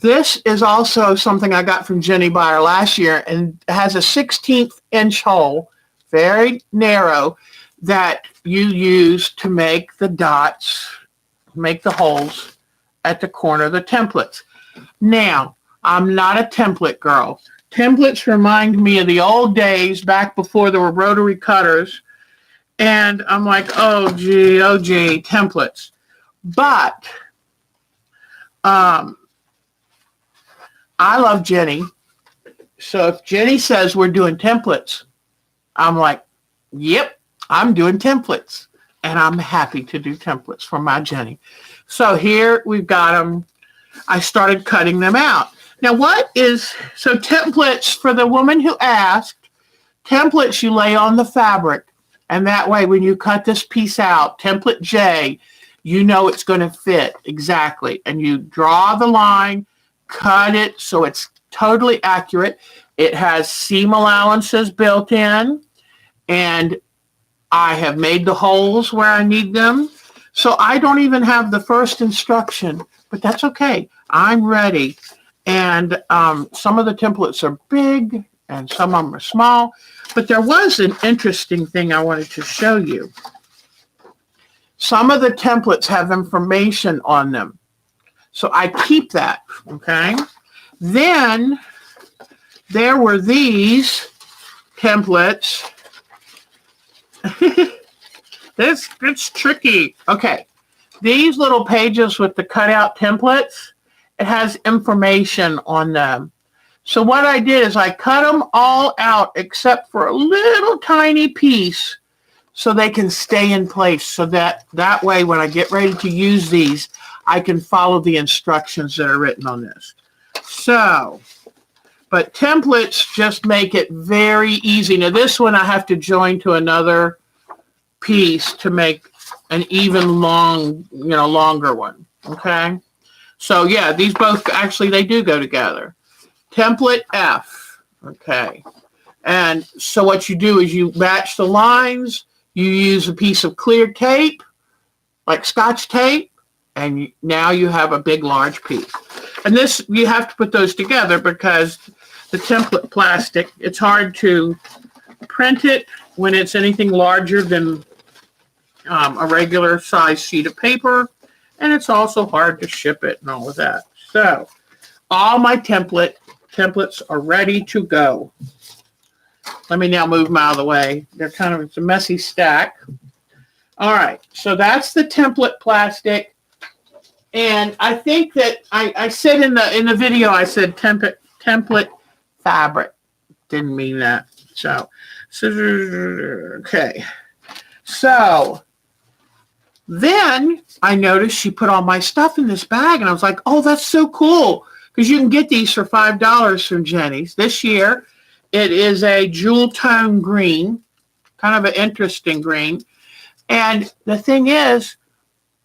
this is also something I got from Jinny Beyer last year, and it has a 16th inch hole, very narrow, that you use to make the dots, make the holes at the corner of the templates. Now, I'm not a template girl. Templates remind me of the old days back before there were rotary cutters. And I'm like, oh gee, templates. But I love Jinny. So if Jinny says we're doing templates, I'm like, yep, I'm doing templates. And I'm happy to do templates for my Jinny. So here we've got them. I started cutting them out. Now so templates, for the woman who asked, templates you lay on the fabric. And that way when you cut this piece out, template J, you know it's going to fit exactly. And you draw the line, cut it so it's totally accurate. It has seam allowances built in. And I have made the holes where I need them. So I don't even have the first instruction, but that's okay. I'm ready. And some of the templates are big and some of them are small. But there was an interesting thing I wanted to show you. Some of the templates have information on them. So I keep that, okay? Then there were these templates. It's tricky. Okay, these little pages with the cutout templates, it has information on them. So what I did is I cut them all out except for a little tiny piece so they can stay in place. So that way when I get ready to use these, I can follow the instructions that are written on this. So, but templates just make it very easy. Now this one I have to join to another piece to make an even longer one. Okay. So yeah, these both actually, they do go together. Template F. Okay. And so what you do is you match the lines, you use a piece of clear tape, like Scotch tape, and now you have a big, large piece. And this, you have to put those together because the template plastic, it's hard to print it when it's anything larger than a regular size sheet of paper. And it's also hard to ship it and all of that. So all my templates are ready to go. Let me now move them out of the way. It's a messy stack. All right, so that's the template plastic. And I think that I said in the video, I said template fabric. Didn't mean that. So okay. So then I noticed she put all my stuff in this bag, and I was like, oh, that's so cool. Because you can get these for $5 from Jinny's. This year, it is a jewel tone green, kind of an interesting green. And the thing is,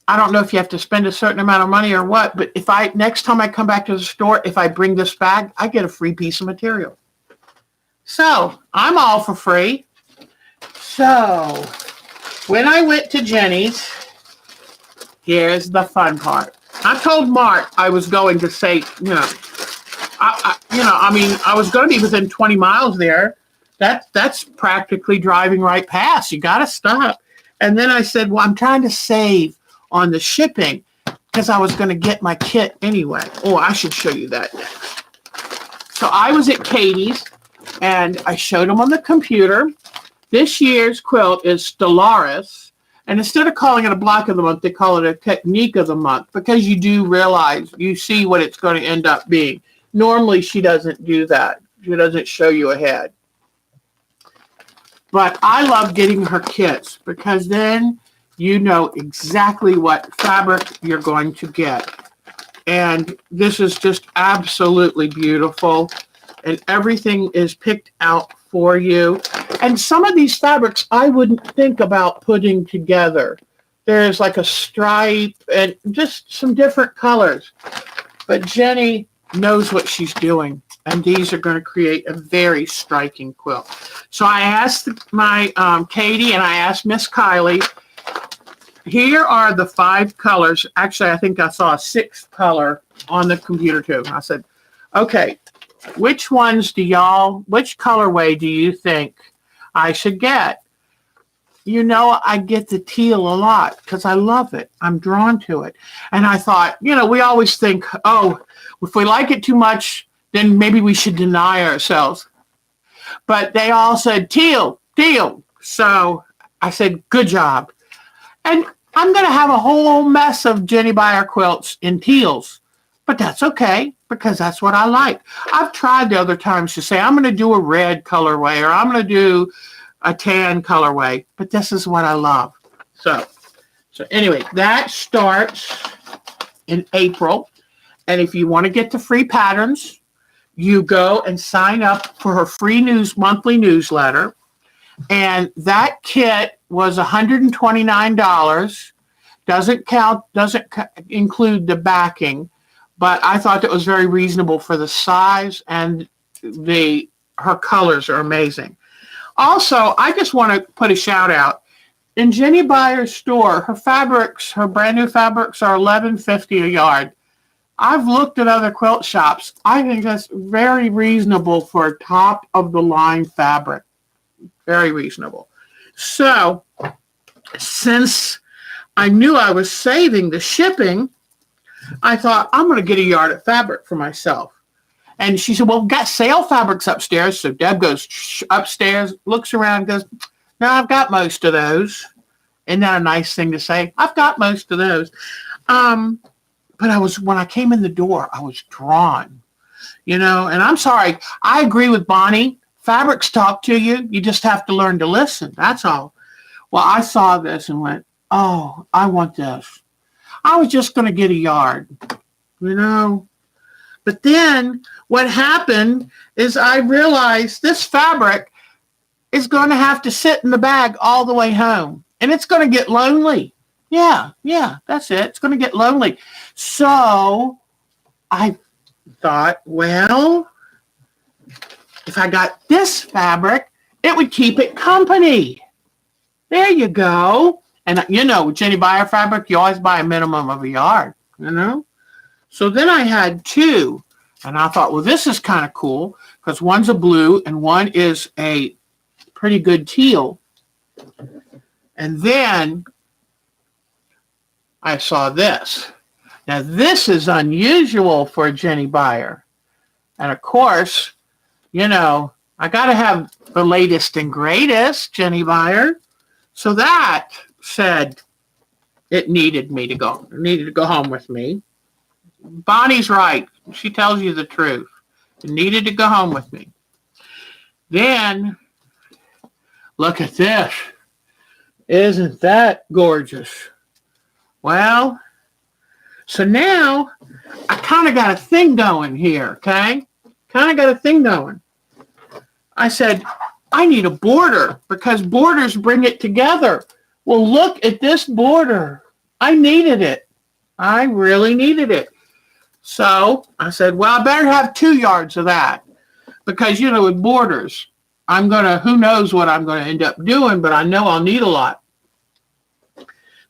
I don't know if you have to spend a certain amount of money or what, but next time I come back to the store, if I bring this bag, I get a free piece of material. So I'm all for free. So when I went to Jinny's, here's the fun part. I told Mark I was going to say, I was going to be within 20 miles there. That's practically driving right past. You got to stop. And then I said, well, I'm trying to save on the shipping because I was going to get my kit anyway. Oh, I should show you that next. So I was at Katie's and I showed them on the computer. This year's quilt is Stellaris. And instead of calling it a block of the month, they call it a technique of the month because you do realize, you see what it's going to end up being. Normally, she doesn't do that. She doesn't show you ahead. But I love getting her kits because then you know exactly what fabric you're going to get. And this is just absolutely beautiful. And everything is picked out for you. And some of these fabrics I wouldn't think about putting together. there's like a stripe and just some different colors. But Jenny knows what she's doing, and these are going to create a very striking quilt. So I asked my Katie and I asked Miss Kylie, here are the 5 colors. Actually, I think I saw a 6th color on the computer too. I said, okay, which colorway do you think I should get? You know, I get the teal a lot because I love it. I'm drawn to it. And I thought, you know, we always think, oh, if we like it too much, then maybe we should deny ourselves. But they all said teal, teal. So I said, good job. And I'm going to have a whole mess of Jinny Beyer quilts in teals. But that's okay, because that's what I like. I've tried the other times to say, I'm going to do a red colorway, or I'm going to do a tan colorway. But this is what I love. So anyway, that starts in April. And if you want to get the free patterns, you go and sign up for her free monthly newsletter. And that kit was $129. Doesn't include the backing, but I thought that was very reasonable for the size, and her colors are amazing. Also, I just want to put a shout out. In Jinny Beyer's store, her brand new fabrics are $11.50 a yard. I've looked at other quilt shops. I think that's very reasonable for a top of the line fabric. Very reasonable. So, since I knew I was saving the shipping, I thought, I'm going to get a yard of fabric for myself. And she said, well, we've got sale fabrics upstairs. So Deb goes upstairs, looks around, goes, no, I've got most of those. Isn't that a nice thing to say? I've got most of those. But when I came in the door, I was drawn, and I'm sorry. I agree with Bonnie. Fabrics talk to you. You just have to learn to listen. That's all. Well, I saw this and went, oh, I want this. I was just going to get a yard, But then what happened is I realized this fabric is going to have to sit in the bag all the way home. And it's going to get lonely. Yeah, that's it. It's going to get lonely. So I thought, well, if I got this fabric, it would keep it company. There you go. And with Jinny Beyer fabric, you always buy a minimum of a yard, So then I had 2, and I thought, well, this is kind of cool because one's a blue and one is a pretty good teal. And then I saw this. Now, this is unusual for Jinny Beyer. And of course, I got to have the latest and greatest Jinny Beyer. So that said, it needed to go home with me. Bonnie's right. She tells you the truth. It needed to go home with me. Then, look at this. Isn't that gorgeous? Well, so now I kind of got a thing going here, okay? Kind of got a thing going. I said, I need a border because borders bring it together. Well, look at this border. I needed it. I really needed it. So I said, well, I better have 2 yards of that because, with borders, who knows what I'm going to end up doing, but I know I'll need a lot.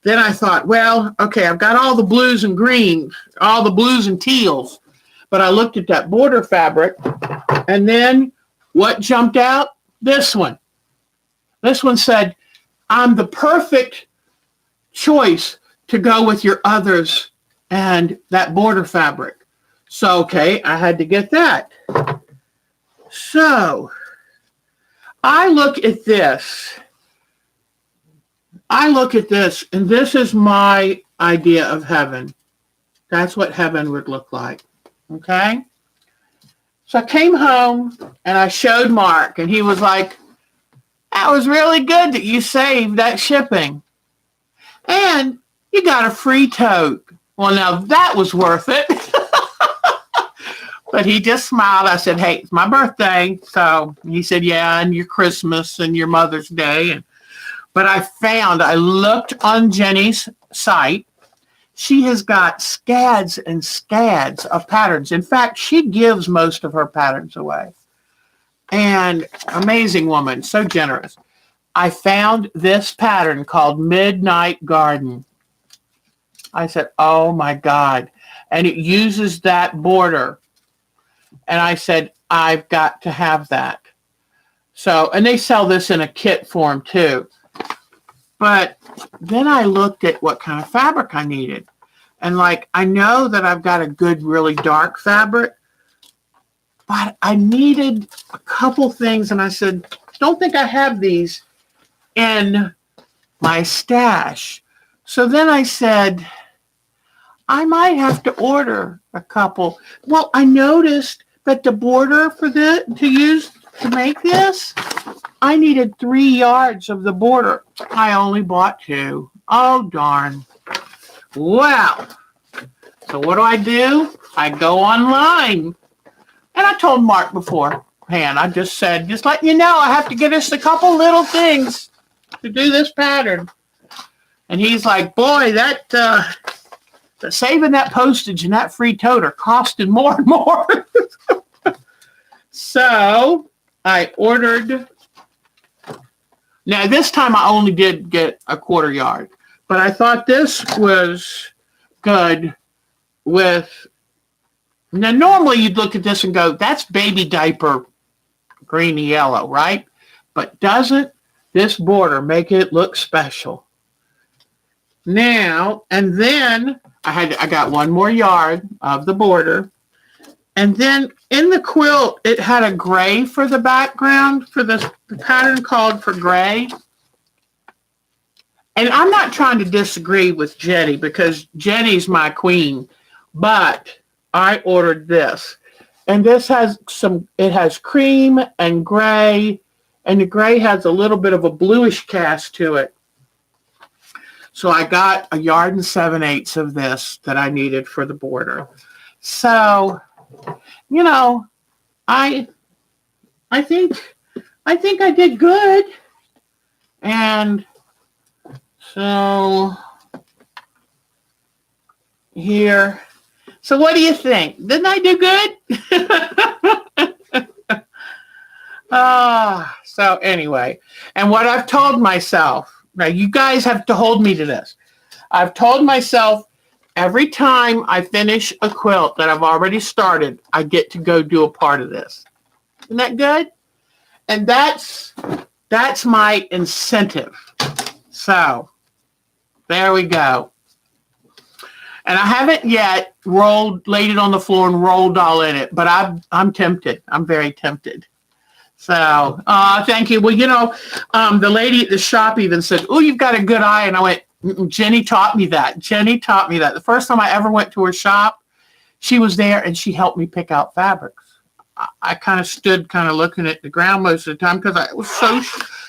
Then I thought, well, okay, I've got all the blues and greens, all the blues and teals, but I looked at that border fabric, and then what jumped out? This one. This one said, I'm the perfect choice to go with your others and that border fabric. So, okay, I had to get that. So, I look at this, and this is my idea of heaven. That's what heaven would look like, okay? So I came home, and I showed Mark, and he was like, that was really good that you saved that shipping. And you got a free tote. Well, now that was worth it. But he just smiled. I said, hey, it's my birthday. So he said, yeah, and your Christmas and your Mother's Day. But I looked on Jenny's site. She has got scads and scads of patterns. In fact, she gives most of her patterns away. And amazing woman, so generous. I found this pattern called Midnight Garden. I said, oh my God. And it uses that border. And I said, I've got to have that. So, and they sell this in a kit form too. But then I looked at what kind of fabric I needed. And like, I know that I've got a good, really dark fabric, but I needed a couple things. And I said, don't think I have these in my stash. So then I said, I might have to order a couple. Well, I noticed that the border for to make this, I needed 3 yards of the border. I only bought 2. Oh, darn. Well, so what do? I go online. And I told Mark beforehand, I just said, just letting you know, I have to get us a couple little things to do this pattern. And he's like, boy, that saving that postage and that free tote costing more and more. So I ordered. Now, this time I only did get a 1/4 yard, but I thought this was good with. Now, normally you'd look at this and go, that's baby diaper green and yellow, right? But doesn't this border make it look special? Now, and then I got 1 more yard of the border. And then in the quilt, it had a gray for the background for the pattern called for gray. And I'm not trying to disagree with Jenny because Jenny's my queen, but I ordered this. And this has it has cream and gray, and the gray has a little bit of a bluish cast to it. So I got 1 7/8 yards of this that I needed for the border. So, you know, I think I did good. And so here. So what do you think? Didn't I do good? So anyway, and what I've told myself, now you guys have to hold me to this. I've told myself every time I finish a quilt that I've already started, I get to go do a part of this. Isn't that good? And that's my incentive. So there we go. And I haven't yet laid it on the floor and rolled all in it, but I'm tempted. I'm very tempted. So thank you. Well, the lady at the shop even said, oh, you've got a good eye. And I went, Jenny taught me that. The first time I ever went to her shop, she was there and she helped me pick out fabrics. I kind of stood looking at the ground most of the time because I was so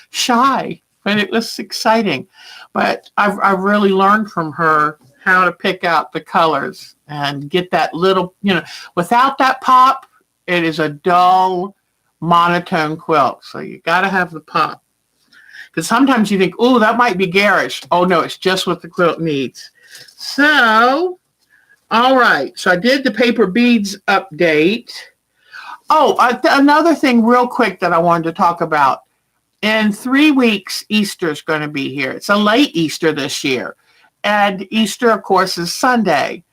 shy, and it was exciting. But I've really learned from her how to pick out the colors and get that little, without that pop, it is a dull, monotone quilt. So you got to have the pop. Because sometimes you think, oh, that might be garish. Oh, no, it's just what the quilt needs. So, all right. So I did the paper beads update. Oh, another thing real quick that I wanted to talk about. In 3 weeks, Easter's going to be here. It's a late Easter this year. And Easter, of course, is Sunday.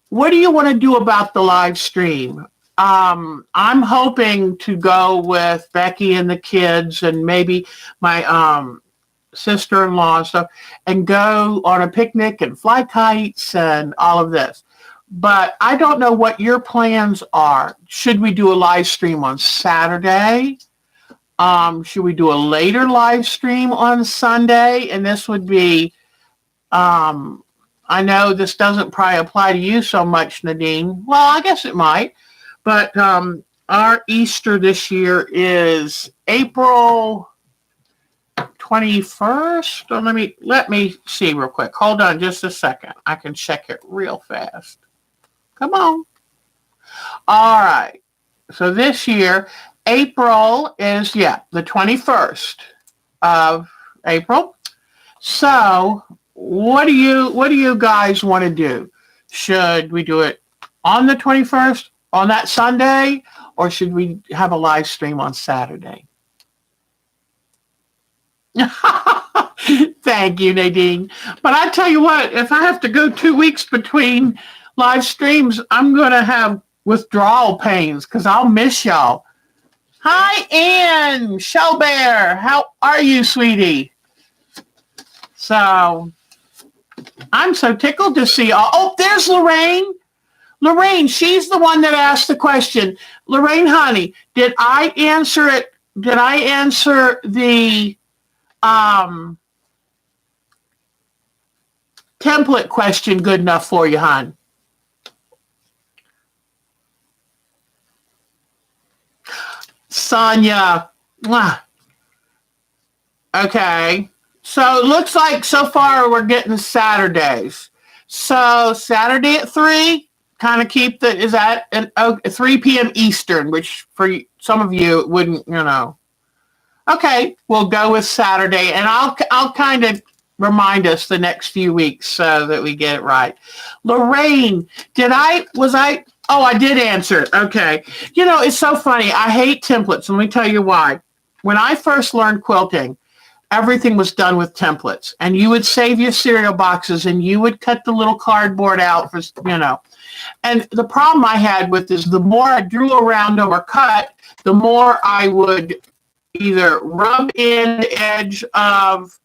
What do you want to do about the live stream? I'm hoping to go with Becky and the kids and maybe my sister-in-law and stuff and go on a picnic and fly kites and all of this. But I don't know what your plans are. Should we do a live stream on Saturday? Should we do a later live stream on Sunday? And this would be, I know this doesn't probably apply to you so much, Nadine. Well, I guess it might. But our Easter this year is April 21st. Or let me see real quick. Hold on just a second. I can check it real fast. Come on. All right. So this year, April is, the 21st of April. So what do you guys want to do? Should we do it on the 21st, on that Sunday, or should we have a live stream on Saturday? Thank you, Nadine. But I tell you what, if I have to go 2 weeks between live streams, I'm going to have withdrawal pains because I'll miss y'all. Hi, Ann Shellbear. How are you, sweetie? So I'm so tickled to see y'all. Oh, there's Lorraine. Lorraine, she's the one that asked the question. Lorraine, honey, did I answer it? Did I answer the template question good enough for you, hon? Sonia. Okay. So it looks like so far we're getting Saturdays. So Saturday at 3, kind of keep the, is that 3 p.m. Eastern, which for some of you it wouldn't, Okay, we'll go with Saturday, and I'll kind of remind us the next few weeks so that we get it right. Lorraine, oh, I did answer it. Okay. It's so funny. I hate templates. Let me tell you why. When I first learned quilting, everything was done with templates, and you would save your cereal boxes and you would cut the little cardboard out for, and the problem I had with this, the more I drew around or cut, the more I would either rub in the edge of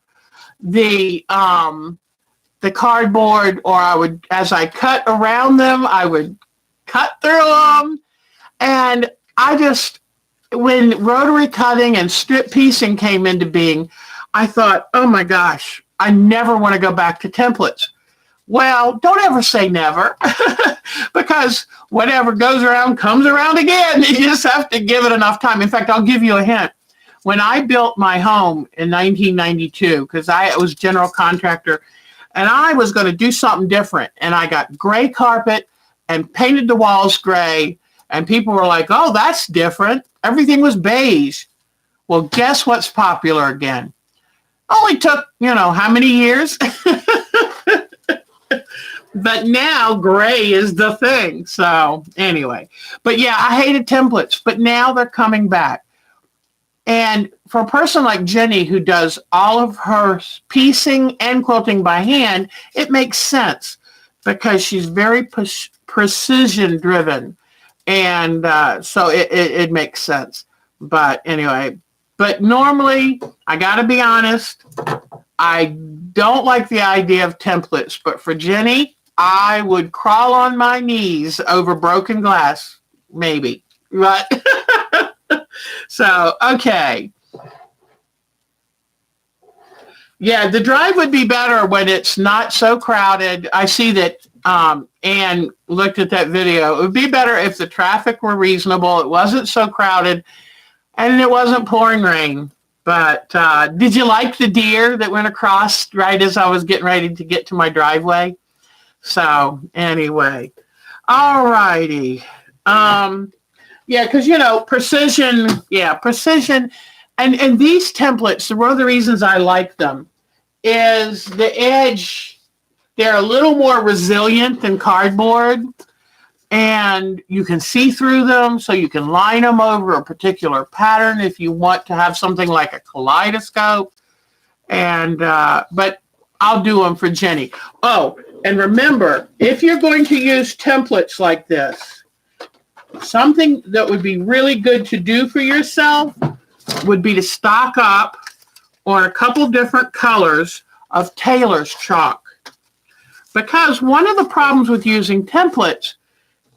the cardboard, or I would, as I cut around them, I would cut through them. And when rotary cutting and strip piecing came into being, I thought, oh my gosh, I never want to go back to templates. Well, don't ever say never, because whatever goes around comes around again. You just have to give it enough time. In fact, I'll give you a hint. When I built my home in 1992, because I was general contractor, and I was going to do something different, and I got gray carpet and painted the walls gray, and people were like, oh, that's different. Everything was beige. Well, guess what's popular again? Only took, how many years? But now gray is the thing. So anyway, but yeah, I hated templates, but now they're coming back. And for a person like Jenny, who does all of her piecing and quilting by hand, it makes sense because she's very precision driven. And so it makes sense. But anyway, but normally, I got to be honest, I don't like the idea of templates. But for Jenny, I would crawl on my knees over broken glass, maybe. Right? So, okay. Yeah, the drive would be better when it's not so crowded. I see that Anne looked at that video. It would be better if the traffic were reasonable, it wasn't so crowded, and it wasn't pouring rain. But did you like the deer that went across right as I was getting ready to get to my driveway? So, anyway. All righty. Yeah, because, precision. Yeah, precision. And these templates, one of the reasons I like them is the edge. They're a little more resilient than cardboard. And you can see through them, so you can line them over a particular pattern if you want to have something like a kaleidoscope. And but I'll do them for Jenny. Oh, and remember, if you're going to use templates like this, something that would be really good to do for yourself would be to stock up on a couple different colors of tailor's chalk. Because one of the problems with using templates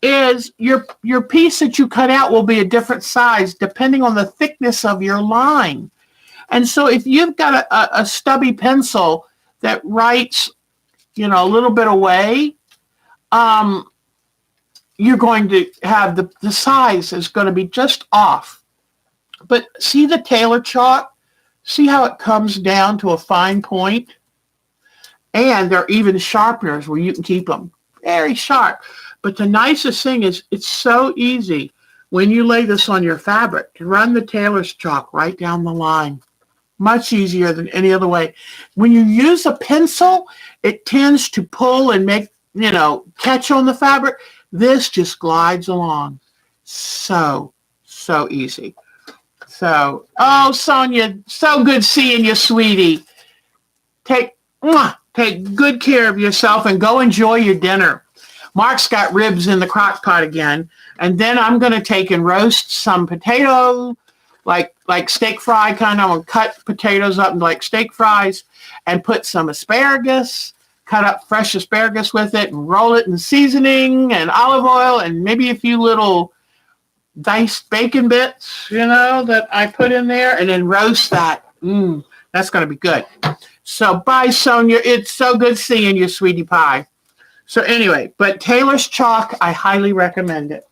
is your piece that you cut out will be a different size depending on the thickness of your line. And so if you've got a stubby pencil that writes, a little bit away, you're going to have the size is going to be just off. But see the tailor chalk? See how it comes down to a fine point? And there are even sharpeners where you can keep them very sharp. But the nicest thing is it's so easy when you lay this on your fabric to run the tailor's chalk right down the line. Much easier than any other way. When you use a pencil, it tends to pull and make, catch on the fabric. This just glides along. So easy. So, oh, Sonia, so good seeing you, sweetie. Take good care of yourself and go enjoy your dinner. Mark's got ribs in the crock pot again. And then I'm going to take and roast some potato, like steak fry kind. I'm going to cut potatoes up into like steak fries and put some asparagus, cut up fresh asparagus with it and roll it in seasoning and olive oil and maybe a few little diced bacon bits, that I put in there, and then roast that. That's going to be good. So bye, Sonia. It's so good seeing you, sweetie pie. So anyway, but Taylor's chalk, I highly recommend it.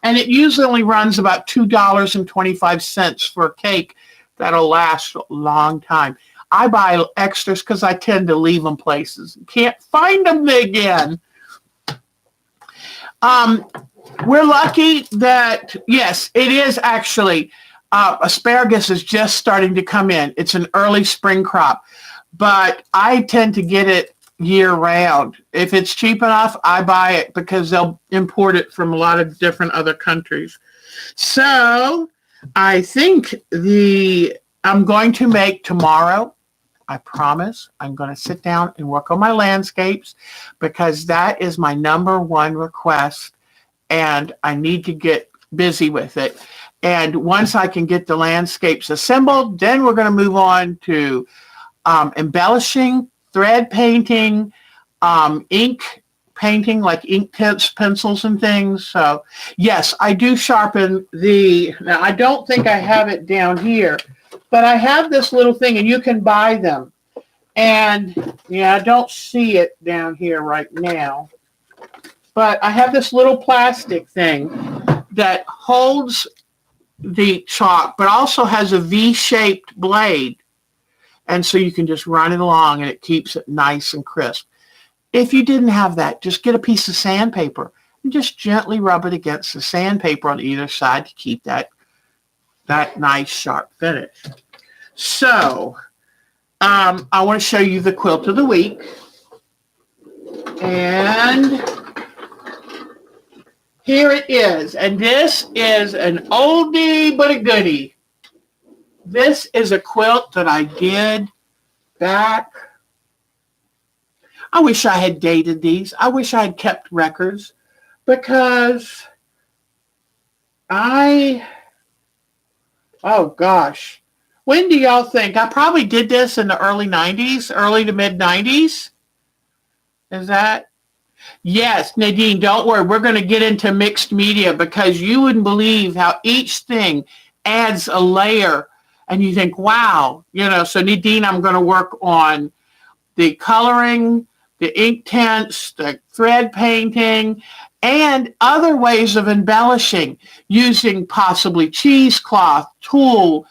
And it usually only runs about $2.25 for a cake that'll last a long time. I buy extras because I tend to leave them places. Can't find them again. We're lucky that, yes, it is actually, asparagus is just starting to come in. It's an early spring crop, but I tend to get it year round. If it's cheap enough, I buy it because they'll import it from a lot of different other countries. So I think I'm going to make tomorrow, I promise, I'm going to sit down and work on my landscapes because that is my number one request. And I need to get busy with it. And once I can get the landscapes assembled, then we're going to move on to embellishing, thread painting, ink painting, like ink tips, pencils, and things. So, yes, I do sharpen now, I don't think I have it down here, but I have this little thing, and you can buy them. And, I don't see it down here right now. But I have this little plastic thing that holds the chalk, but also has a V-shaped blade. And so you can just run it along and it keeps it nice and crisp. If you didn't have that, just get a piece of sandpaper and just gently rub it against the sandpaper on either side to keep that nice sharp finish. So I want to show you the quilt of the week. And here it is. And this is an oldie but a goodie. This is a quilt that I did back. I wish I had dated these. I wish I had kept records because oh gosh. When do y'all think? I probably did this in the early 90s, early to mid 90s. Is that? Yes, Nadine, don't worry. We're going to get into mixed media because you wouldn't believe how each thing adds a layer. And you think, wow, so Nadine, I'm going to work on the coloring, the ink tints, the thread painting, and other ways of embellishing using possibly cheesecloth, tulle,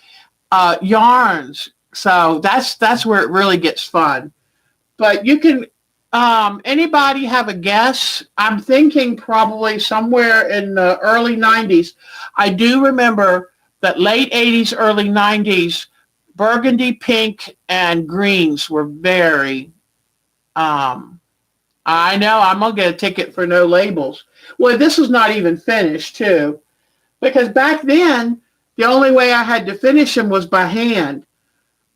yarns. So that's where it really gets fun. But you can, anybody have a guess? I'm thinking probably somewhere in the early 90s. I do remember that late 80s, early 90s, burgundy, pink, and greens were very, I know, I'm going to get a ticket for no labels. Well, this is not even finished, too, because back then, the only way I had to finish them was by hand.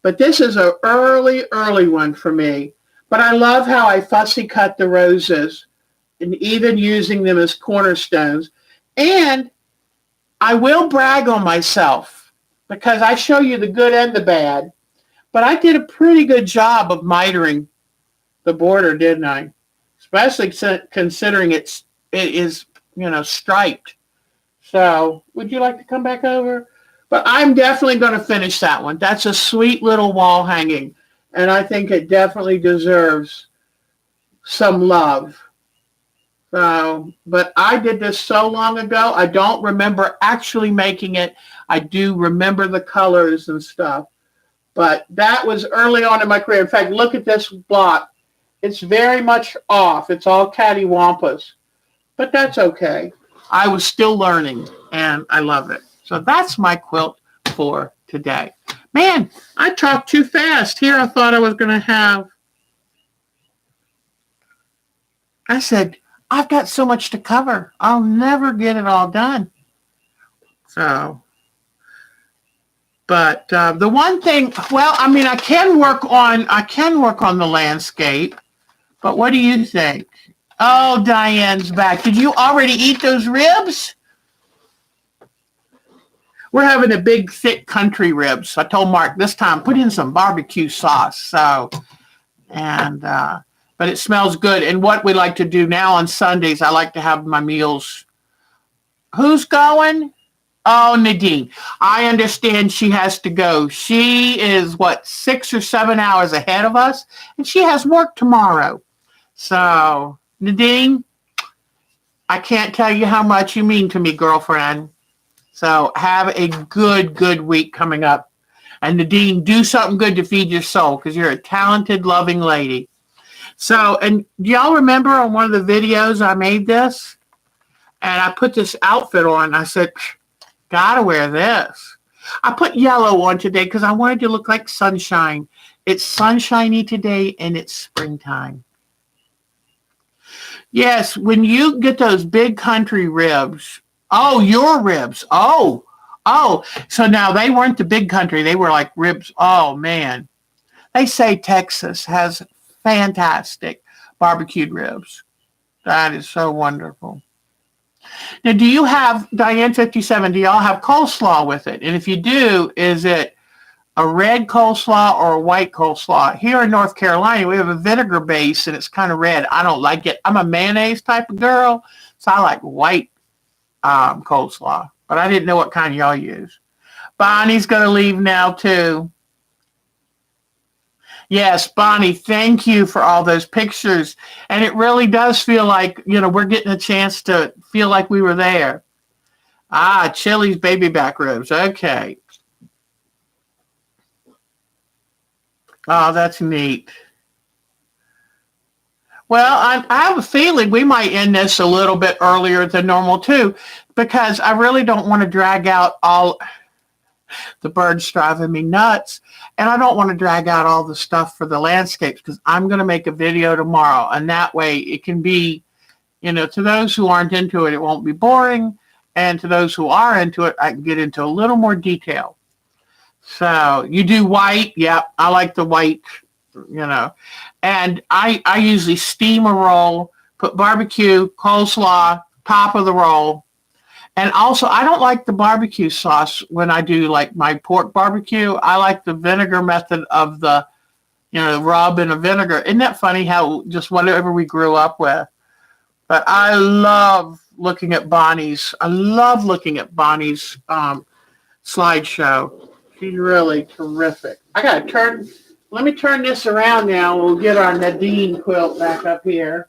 But this is an early one for me. But I love how I fussy cut the roses and even using them as cornerstones. And I will brag on myself because I show you the good and the bad, but I did a pretty good job of mitering the border, didn't I? Especially considering it is, striped. So would you like to come back over? But I'm definitely going to finish that one. That's a sweet little wall hanging, and I think it definitely deserves some love. So, but I did this so long ago, I don't remember actually making it. I do remember the colors and stuff. But that was early on in my career. In fact, look at this block. It's very much off. It's all cattywampus. But that's okay. I was still learning, and I love it. So that's my quilt for today. Man, I talked too fast. Here I thought I was going to have. I said, I've got so much to cover. I'll never get it all done. So, but the one thing, well, I mean, I can work on the landscape. But what do you think? Oh, Diane's back. Did you already eat those ribs? We're having a big, thick country ribs. I told Mark this time, put in some barbecue sauce. So, and, but it smells good. And what we like to do now on Sundays, I like to have my meals. Who's going? Oh, Nadine. I understand she has to go. She is, 6 or 7 hours ahead of us, and she has work tomorrow. So, Nadine, I can't tell you how much you mean to me, girlfriend. So, have a good week coming up. And Nadine, do something good to feed your soul, because you're a talented, loving lady. So, and do y'all remember on one of the videos I made this? And I put this outfit on. I said, gotta wear this. I put yellow on today because I wanted to look like sunshine. It's sunshiny today, and it's springtime. Yes, when you get those big country ribs. Oh, your ribs. Oh. So now they weren't the big country. They were like ribs. Oh, man. They say Texas has fantastic barbecued ribs. That is so wonderful. Now, do you have, Diane 57, do y'all have coleslaw with it? And if you do, is it a red coleslaw or a white coleslaw? Here in North Carolina, we have a vinegar base, and it's kind of red. I don't like it. I'm a mayonnaise type of girl, so I like white coleslaw. But I didn't know what kind y'all use. Bonnie's going to leave now, too. Yes, Bonnie, thank you for all those pictures. And it really does feel like, we're getting a chance to feel like we were there. Chili's baby back ribs. Okay. Oh, that's neat. Well, I have a feeling we might end this a little bit earlier than normal, too, because I really don't want to drag out all the birds driving me nuts. And I don't want to drag out all the stuff for the landscapes because I'm going to make a video tomorrow. And that way it can be, to those who aren't into it, it won't be boring. And to those who are into it, I can get into a little more detail. So you do white. Yep. I like the white, and I usually steam a roll, put barbecue, coleslaw, top of the roll. And also, I don't like the barbecue sauce when I do like my pork barbecue. I like the vinegar method of the, rub in a vinegar. Isn't that funny how just whatever we grew up with? But I love looking at Bonnie's. Slideshow. She's really terrific. Let me turn this around now. We'll get our Nadine quilt back up here.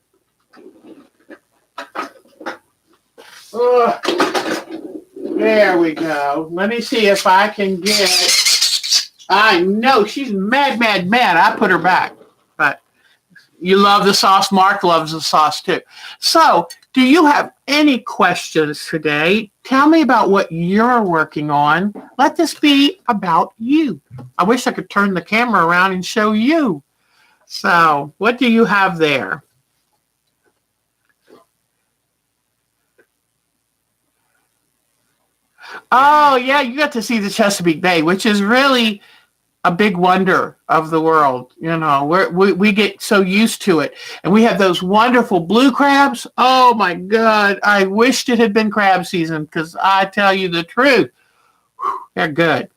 There we go. Let me see if I can get. I know she's mad. I put her back. But you love the sauce. Mark loves the sauce too. So, do you have any questions today? Tell me about what you're working on. Let this be about you. I wish I could turn the camera around and show you. So, what do you have there? Oh, yeah, you got to see the Chesapeake Bay, which is really a big wonder of the world. We get so used to it. And we have those wonderful blue crabs. Oh, my God. I wished it had been crab season because I tell you the truth, they're good.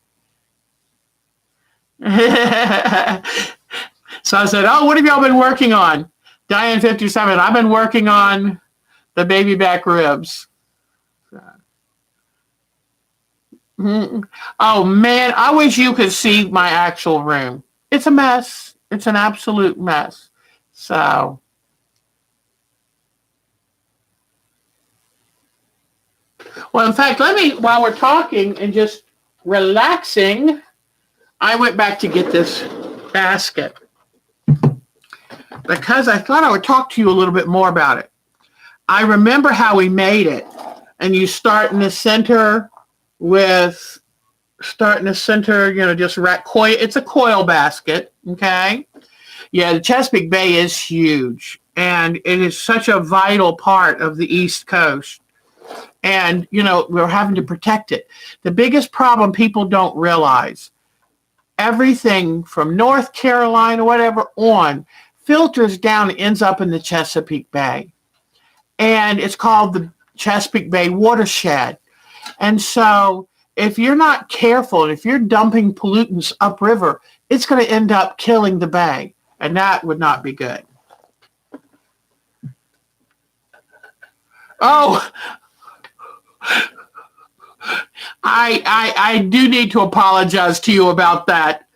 So I said, what have y'all been working on? Diane 57, I've been working on the baby back ribs. Oh, man, I wish you could see my actual room. It's a mess. It's an absolute mess. So, well, in fact, while we're talking and just relaxing, I went back to get this basket because I thought I would talk to you a little bit more about it. I remember how we made it, and you start in the center with start in the center, just wrap coil. It's a coil basket, okay? Yeah, the Chesapeake Bay is huge, and it is such a vital part of the East Coast. And, we're having to protect it. The biggest problem people don't realize, everything from North Carolina, whatever, on, filters down and ends up in the Chesapeake Bay. And it's called the Chesapeake Bay watershed. And so if you're not careful, and if you're dumping pollutants upriver, it's going to end up killing the bay. And that would not be good. Oh, I do need to apologize to you about that.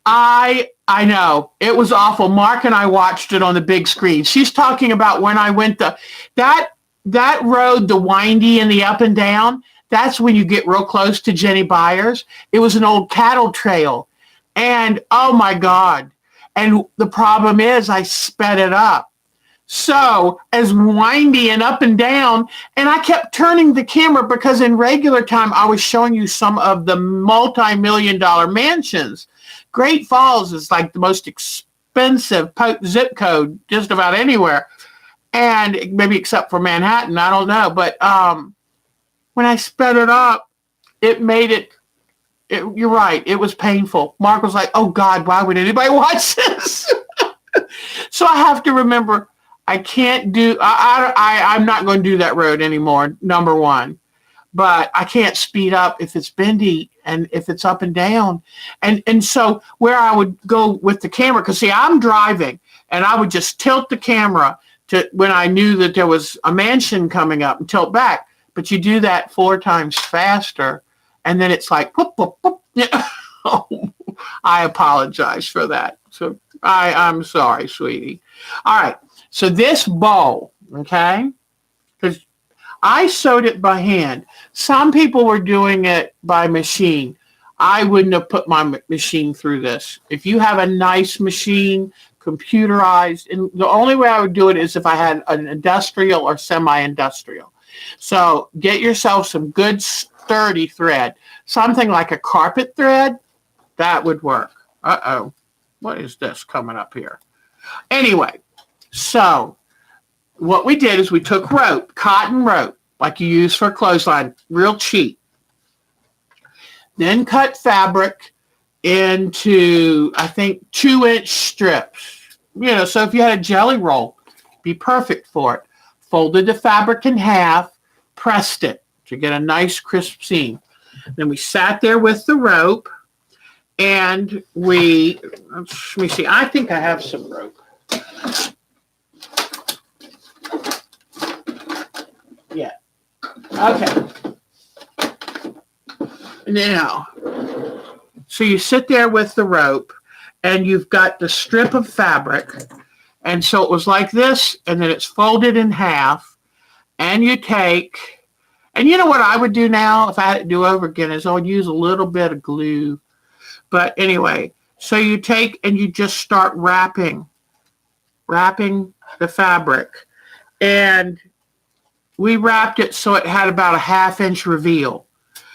I know it was awful. Mark and I watched it on the big screen. She's talking about when I went that road, the windy and the up and down. That's when you get real close to Jinny Beyer's. It was an old cattle trail, and oh my God! And the problem is, I sped it up. So as windy and up and down, and I kept turning the camera because in regular time I was showing you some of the multi-million-dollar mansions. Great Falls is like the most expensive zip code just about anywhere, and maybe except for Manhattan, I don't know. But when I sped it up, it made it. You're right. It was painful. Mark was like, "Oh God, why would anybody watch this?" So I have to remember. I can't do, I'm not going to do that road anymore, number one. But I can't speed up if it's bendy and if it's up and down. And so where I would go with the camera, because see, I'm driving, and I would just tilt the camera to when I knew that there was a mansion coming up and tilt back. But you do that 4 times faster, and then it's like, whoop, whoop, whoop. I apologize for that. So I'm sorry, sweetie. All right. So this bowl, okay, because I sewed it by hand. Some people were doing it by machine. I wouldn't have put my machine through this. If you have a nice machine, computerized, and the only way I would do it is if I had an industrial or semi-industrial. So get yourself some good sturdy thread. Something like a carpet thread, that would work. Uh-oh. What is this coming up here? Anyway. So what we did is we took rope, cotton rope, like you use for a clothesline, real cheap. Then cut fabric into, I think, 2-inch strips. So if you had a jelly roll, be perfect for it. Folded the fabric in half, pressed it to get a nice crisp seam. Then we sat there with the rope, and let me see, I think I have some rope. Yeah. Okay. Now, so you sit there with the rope, and you've got the strip of fabric, and so it was like this, and then it's folded in half, and you take, and you know what I would do now if I had to do over again is I would use a little bit of glue. But anyway, so you take and you just start wrapping the fabric, and we wrapped it so it had about a 1/2-inch reveal.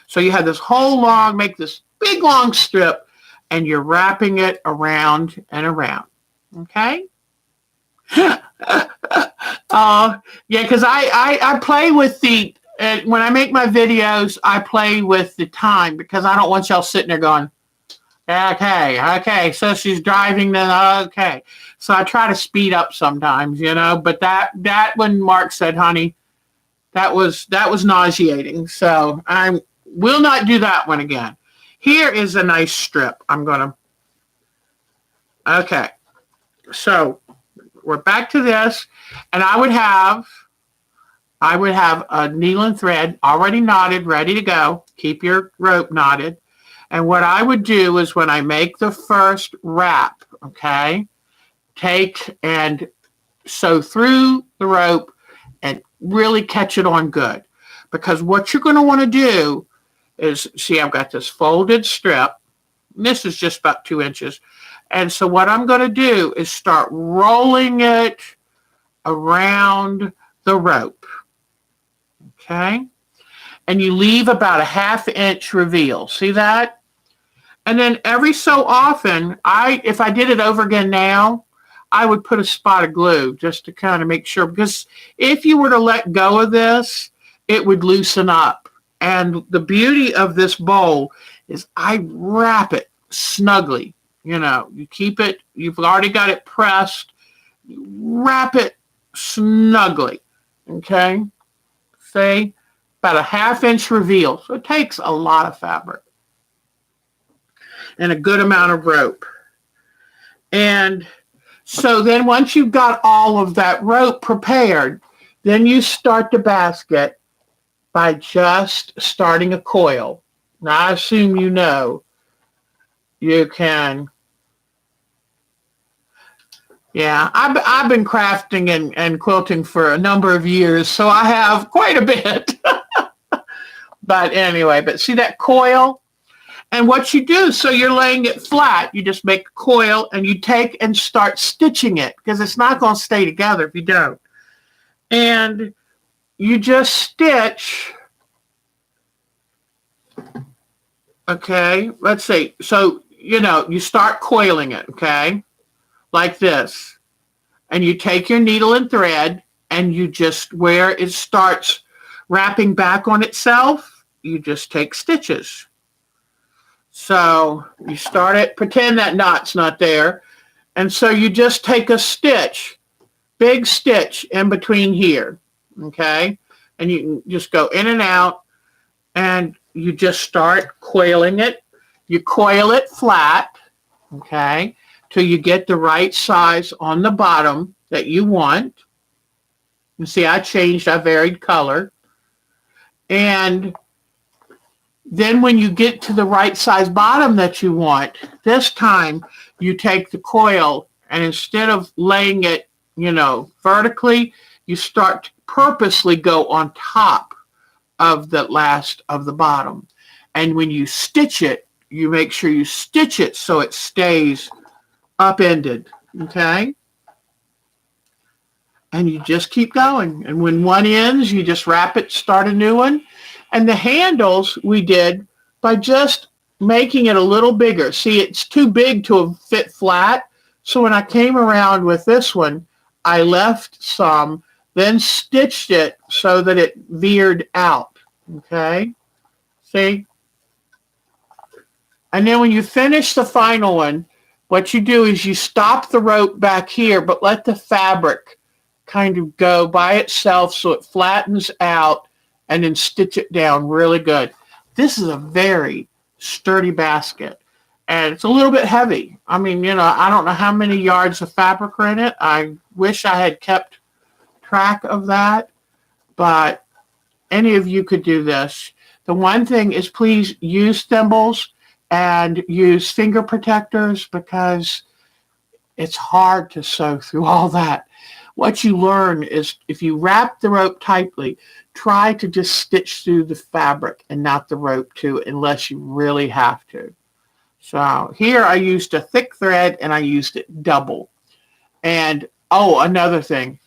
So you had this whole make this big long strip, and you're wrapping it around and around. Okay? Yeah, because I play with when I make my videos, I play with the time because I don't want y'all sitting there going, okay, so she's driving then, okay. So I try to speed up sometimes, but that when Mark said, honey, that was nauseating. So I will not do that one again. Here is a nice strip. Okay. So we're back to this, and I would have a needle and thread already knotted, ready to go. Keep your rope knotted. And what I would do is when I make the first wrap, okay, take and sew through the rope and really catch it on good. Because what you're going to want to do is, see, I've got this folded strip. This is just about 2 inches. And so what I'm going to do is start rolling it around the rope. Okay? and you leave about a 1/2 inch reveal. See that? And then every so often, if I did it over again now, I would put a spot of glue just to kind of make sure, because if you were to let go of this, it would loosen up. And the beauty of this bowl is I wrap it snugly. You keep it, you've already got it pressed, you wrap it snugly, okay? Say about a 1/2 inch reveal. So it takes a lot of fabric and a good amount of rope. And so then once you've got all of that rope prepared, then you start the basket by just starting a coil. Now, I assume you know you can. Yeah, I've been crafting and quilting for a number of years, so I have quite a bit. But anyway, but see that coil? And what you do, so you're laying it flat, you just make a coil and you take and start stitching it, because it's not going to stay together if you don't. And you just stitch. Okay, let's see. So, you start coiling it, okay, like this. And you take your needle and thread, and you just, where it starts wrapping back on itself, you just take stitches. So you start it, pretend that knot's not there. And so you just take a stitch, big stitch in between here, okay? And you can just go in and out, and you just start coiling it. You coil it flat, okay, till you get the right size on the bottom that you want. You see, I varied color. And then when you get to the right size bottom that you want, this time you take the coil, and instead of laying it, vertically, you start to purposely go on top of the last of the bottom. And when you stitch it, you make sure you stitch it so it stays upended, okay? And you just keep going. And when one ends, you just wrap it, start a new one. And the handles we did by just making it a little bigger. See, it's too big to fit flat. So when I came around with this one, I left some, then stitched it so that it veered out. Okay? See? And then when you finish the final one, what you do is you stop the rope back here, but let the fabric kind of go by itself so it flattens out, and then stitch it down really good. This is a very sturdy basket, and it's a little bit heavy. I mean, I don't know how many yards of fabric are in it. I wish I had kept track of that, but any of you could do this. The one thing is, please use thimbles and use finger protectors, because it's hard to sew through all that. What you learn is, if you wrap the rope tightly, try to just stitch through the fabric and not the rope too, unless you really have to. So here I used a thick thread, and I used it double. And, another thing,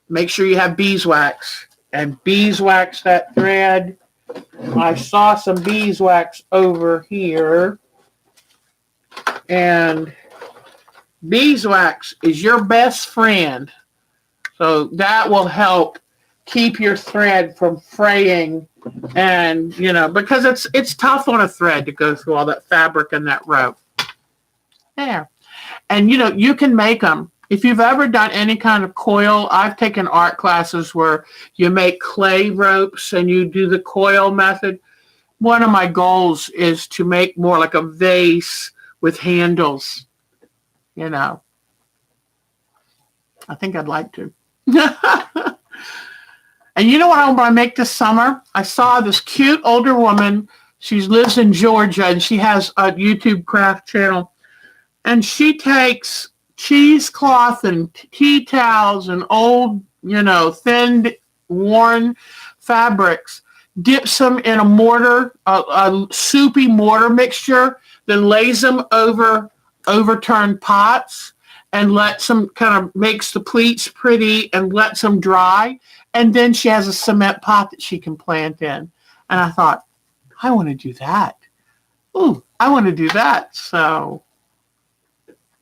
make sure you have beeswax, and beeswax that thread. I saw some beeswax over here, and beeswax is your best friend. So that will help keep your thread from fraying, and, because it's tough on a thread to go through all that fabric and that rope. There. And, you can make them. If you've ever done any kind of coil, I've taken art classes where you make clay ropes and you do the coil method. One of my goals is to make more like a vase with handles, I think I'd like to. And you know what I want to make this summer? I saw this cute older woman. She lives in Georgia, and she has a YouTube craft channel. And she takes cheesecloth and tea towels and old, thin, worn fabrics, dips them in a mortar, a soupy mortar mixture, then lays them over overturned pots, and lets them makes the pleats pretty and lets them dry. And then she has a cement pot that she can plant in. And I thought, I want to do that. Ooh, I want to do that. So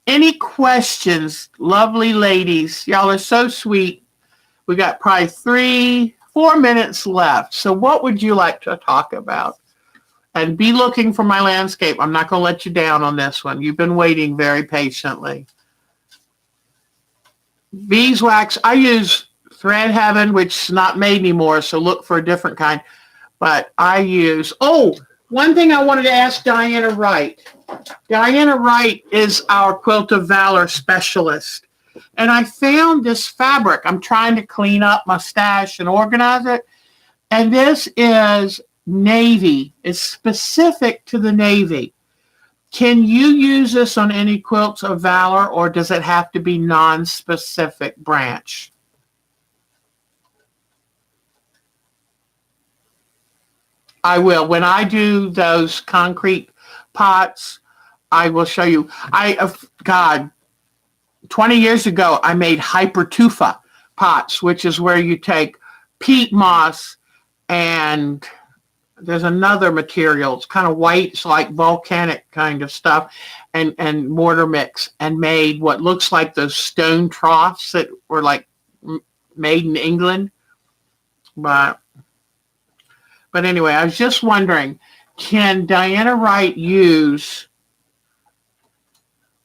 any questions, lovely ladies? Y'all are so sweet. We got probably 3-4 minutes left. So what would you like to talk about? And be looking for my landscape. I'm not going to let you down on this one. You've been waiting very patiently. Beeswax, I use Thread Heaven, which is not made anymore, so look for a different kind. But I use, one thing I wanted to ask Diana Wright. Diana Wright is our Quilt of Valor specialist. And I found this fabric. I'm trying to clean up my stash and organize it. And this is navy. It's specific to the navy. Can you use this on any Quilts of Valor, or does it have to be non-specific branch? I will. When I do those concrete pots, I will show you. 20 years ago, I made hypertufa pots, which is where you take peat moss and there's another material. It's kind of white. It's like volcanic kind of stuff and mortar mix, and made what looks like those stone troughs that were like made in England. But anyway, I was just wondering, can Diana Wright use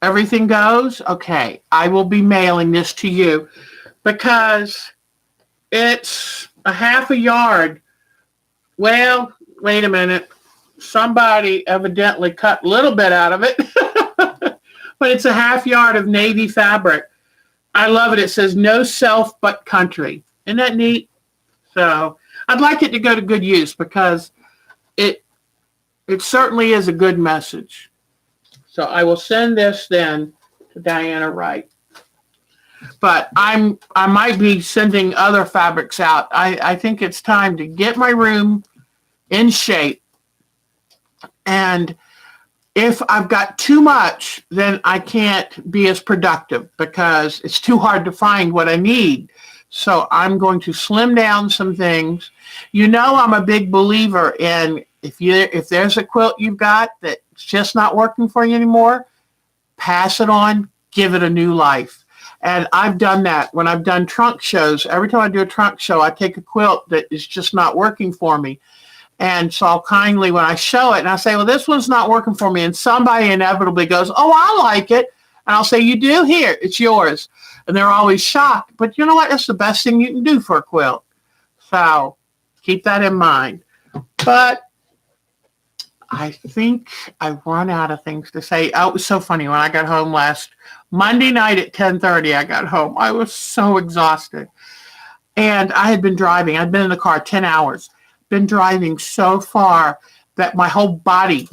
Everything Goes? Okay, I will be mailing this to you because it's a half a yard. Well, wait a minute. Somebody evidently cut a little bit out of it. But it's a half yard of navy fabric. I love it. It says no self but country. Isn't that neat? So I'd like it to go to good use because it certainly is a good message. So I will send this then to Diana Wright. But I might be sending other fabrics out. I think it's time to get my room in shape. And if I've got too much, then I can't be as productive because it's too hard to find what I need. So I'm going to slim down some things. You know, I'm a big believer in if there's a quilt you've got that's just not working for you anymore, pass it on, give it a new life. And I've done that when I've done trunk shows. Every time I do a trunk show, I take a quilt that is just not working for me. And so I'll kindly, when I show it, and I say, well, this one's not working for me. And somebody inevitably goes, oh, I like it. And I'll say, you do? Here, it's yours. And they're always shocked. But you know what? That's the best thing you can do for a quilt. So keep that in mind. But I think I've run out of things to say. Oh, it was so funny. When I got home last Monday night at 10:30, I got home. I was so exhausted. And I had been driving. I'd been in the car 10 hours. Been driving so far that my whole body,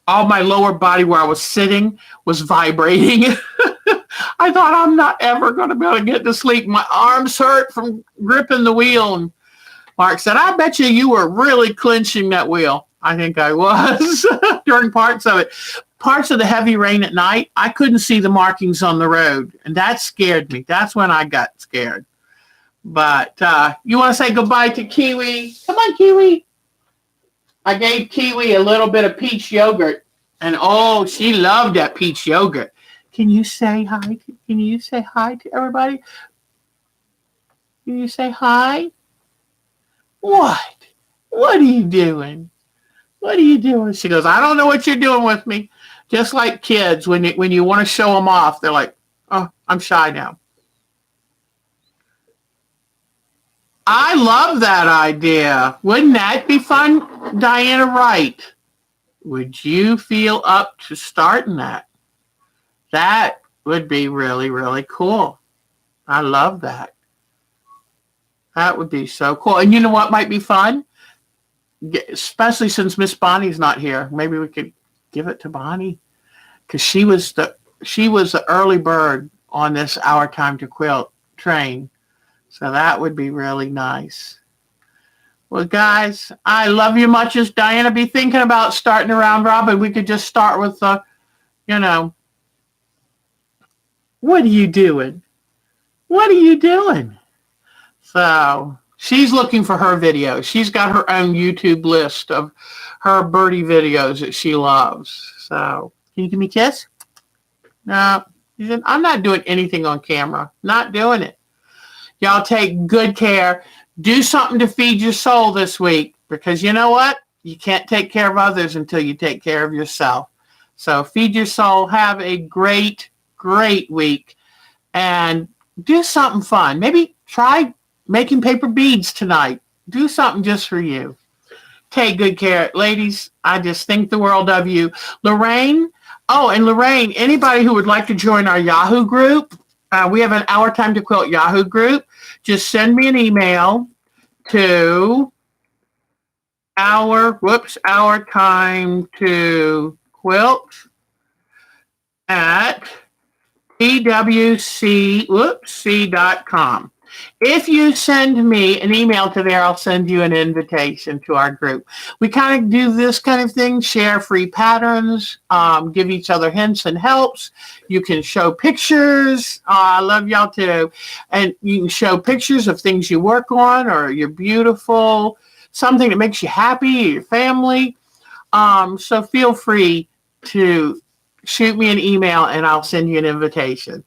all my lower body where I was sitting was vibrating. I thought I'm not ever going to be able to get to sleep. My arms hurt from gripping the wheel. And Mark said, I bet you were really clenching that wheel. I think I was during parts of it. Parts of the heavy rain at night, I couldn't see the markings on the road. And that scared me. That's when I got scared. But you want to say goodbye to Kiwi? Come on, Kiwi. I gave Kiwi a little bit of peach yogurt. And oh, she loved that peach yogurt. Can you say hi? Can you say hi to everybody? Can you say hi? What? What are you doing? What are you doing? She goes, I don't know what you're doing with me. Just like kids, when you want to show them off, they're like, oh, I'm shy now. I love that idea. Wouldn't that be fun, Diana Wright? Would you feel up to starting that? That would be really, really cool. I love that. That would be so cool. And you know what might be fun? Especially since Miss Bonnie's not here. Maybe we could give it to Bonnie. Because she was the early bird on this Our Time to Quilt train. So that would be really nice. Well, guys, I love you much. As Diana be thinking about starting a round robin, we could just start with what are you doing? What are you doing? So She's looking for her videos. She's got her own YouTube list of her birdie videos that she loves. So, can you give me a kiss? No. I'm not doing anything on camera. Not doing it. Y'all take good care. Do something to feed your soul this week, because you know what? You can't take care of others until you take care of yourself. So feed your soul. Have a great, great week. And do something fun. Maybe try making paper beads tonight. Do something just for you. Take good care. Ladies, I just think the world of you. Lorraine, and Lorraine, anybody who would like to join our Yahoo group, we have an Our Time to Quilt Yahoo group. Just send me an email to our time to quilt at twc.com. If you send me an email to there, I'll send you an invitation to our group. We kind of do this kind of thing, share free patterns, give each other hints and helps. You can show pictures. I love y'all too. And you can show pictures of things you work on or you're beautiful, something that makes you happy, your family. So feel free to shoot me an email and I'll send you an invitation.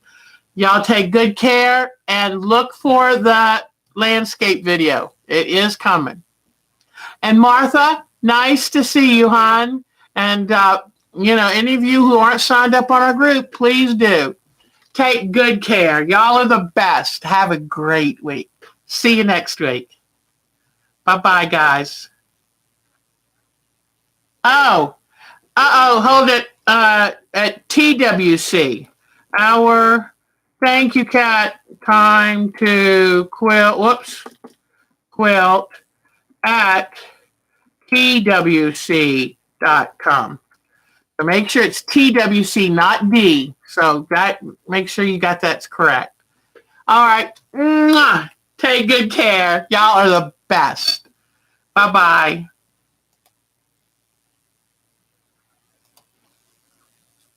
Y'all take good care and look for the landscape video. It is coming. And Martha, nice to see you, hon. And, any of you who aren't signed up on our group, please do. Take good care. Y'all are the best. Have a great week. See you next week. Bye-bye, guys. Hold it. At TWC, thank you, Kat. Time to quilt at twc.com. So make sure it's TWC, not D. So make sure you got that correct. All right. Take good care. Y'all are the best. Bye-bye.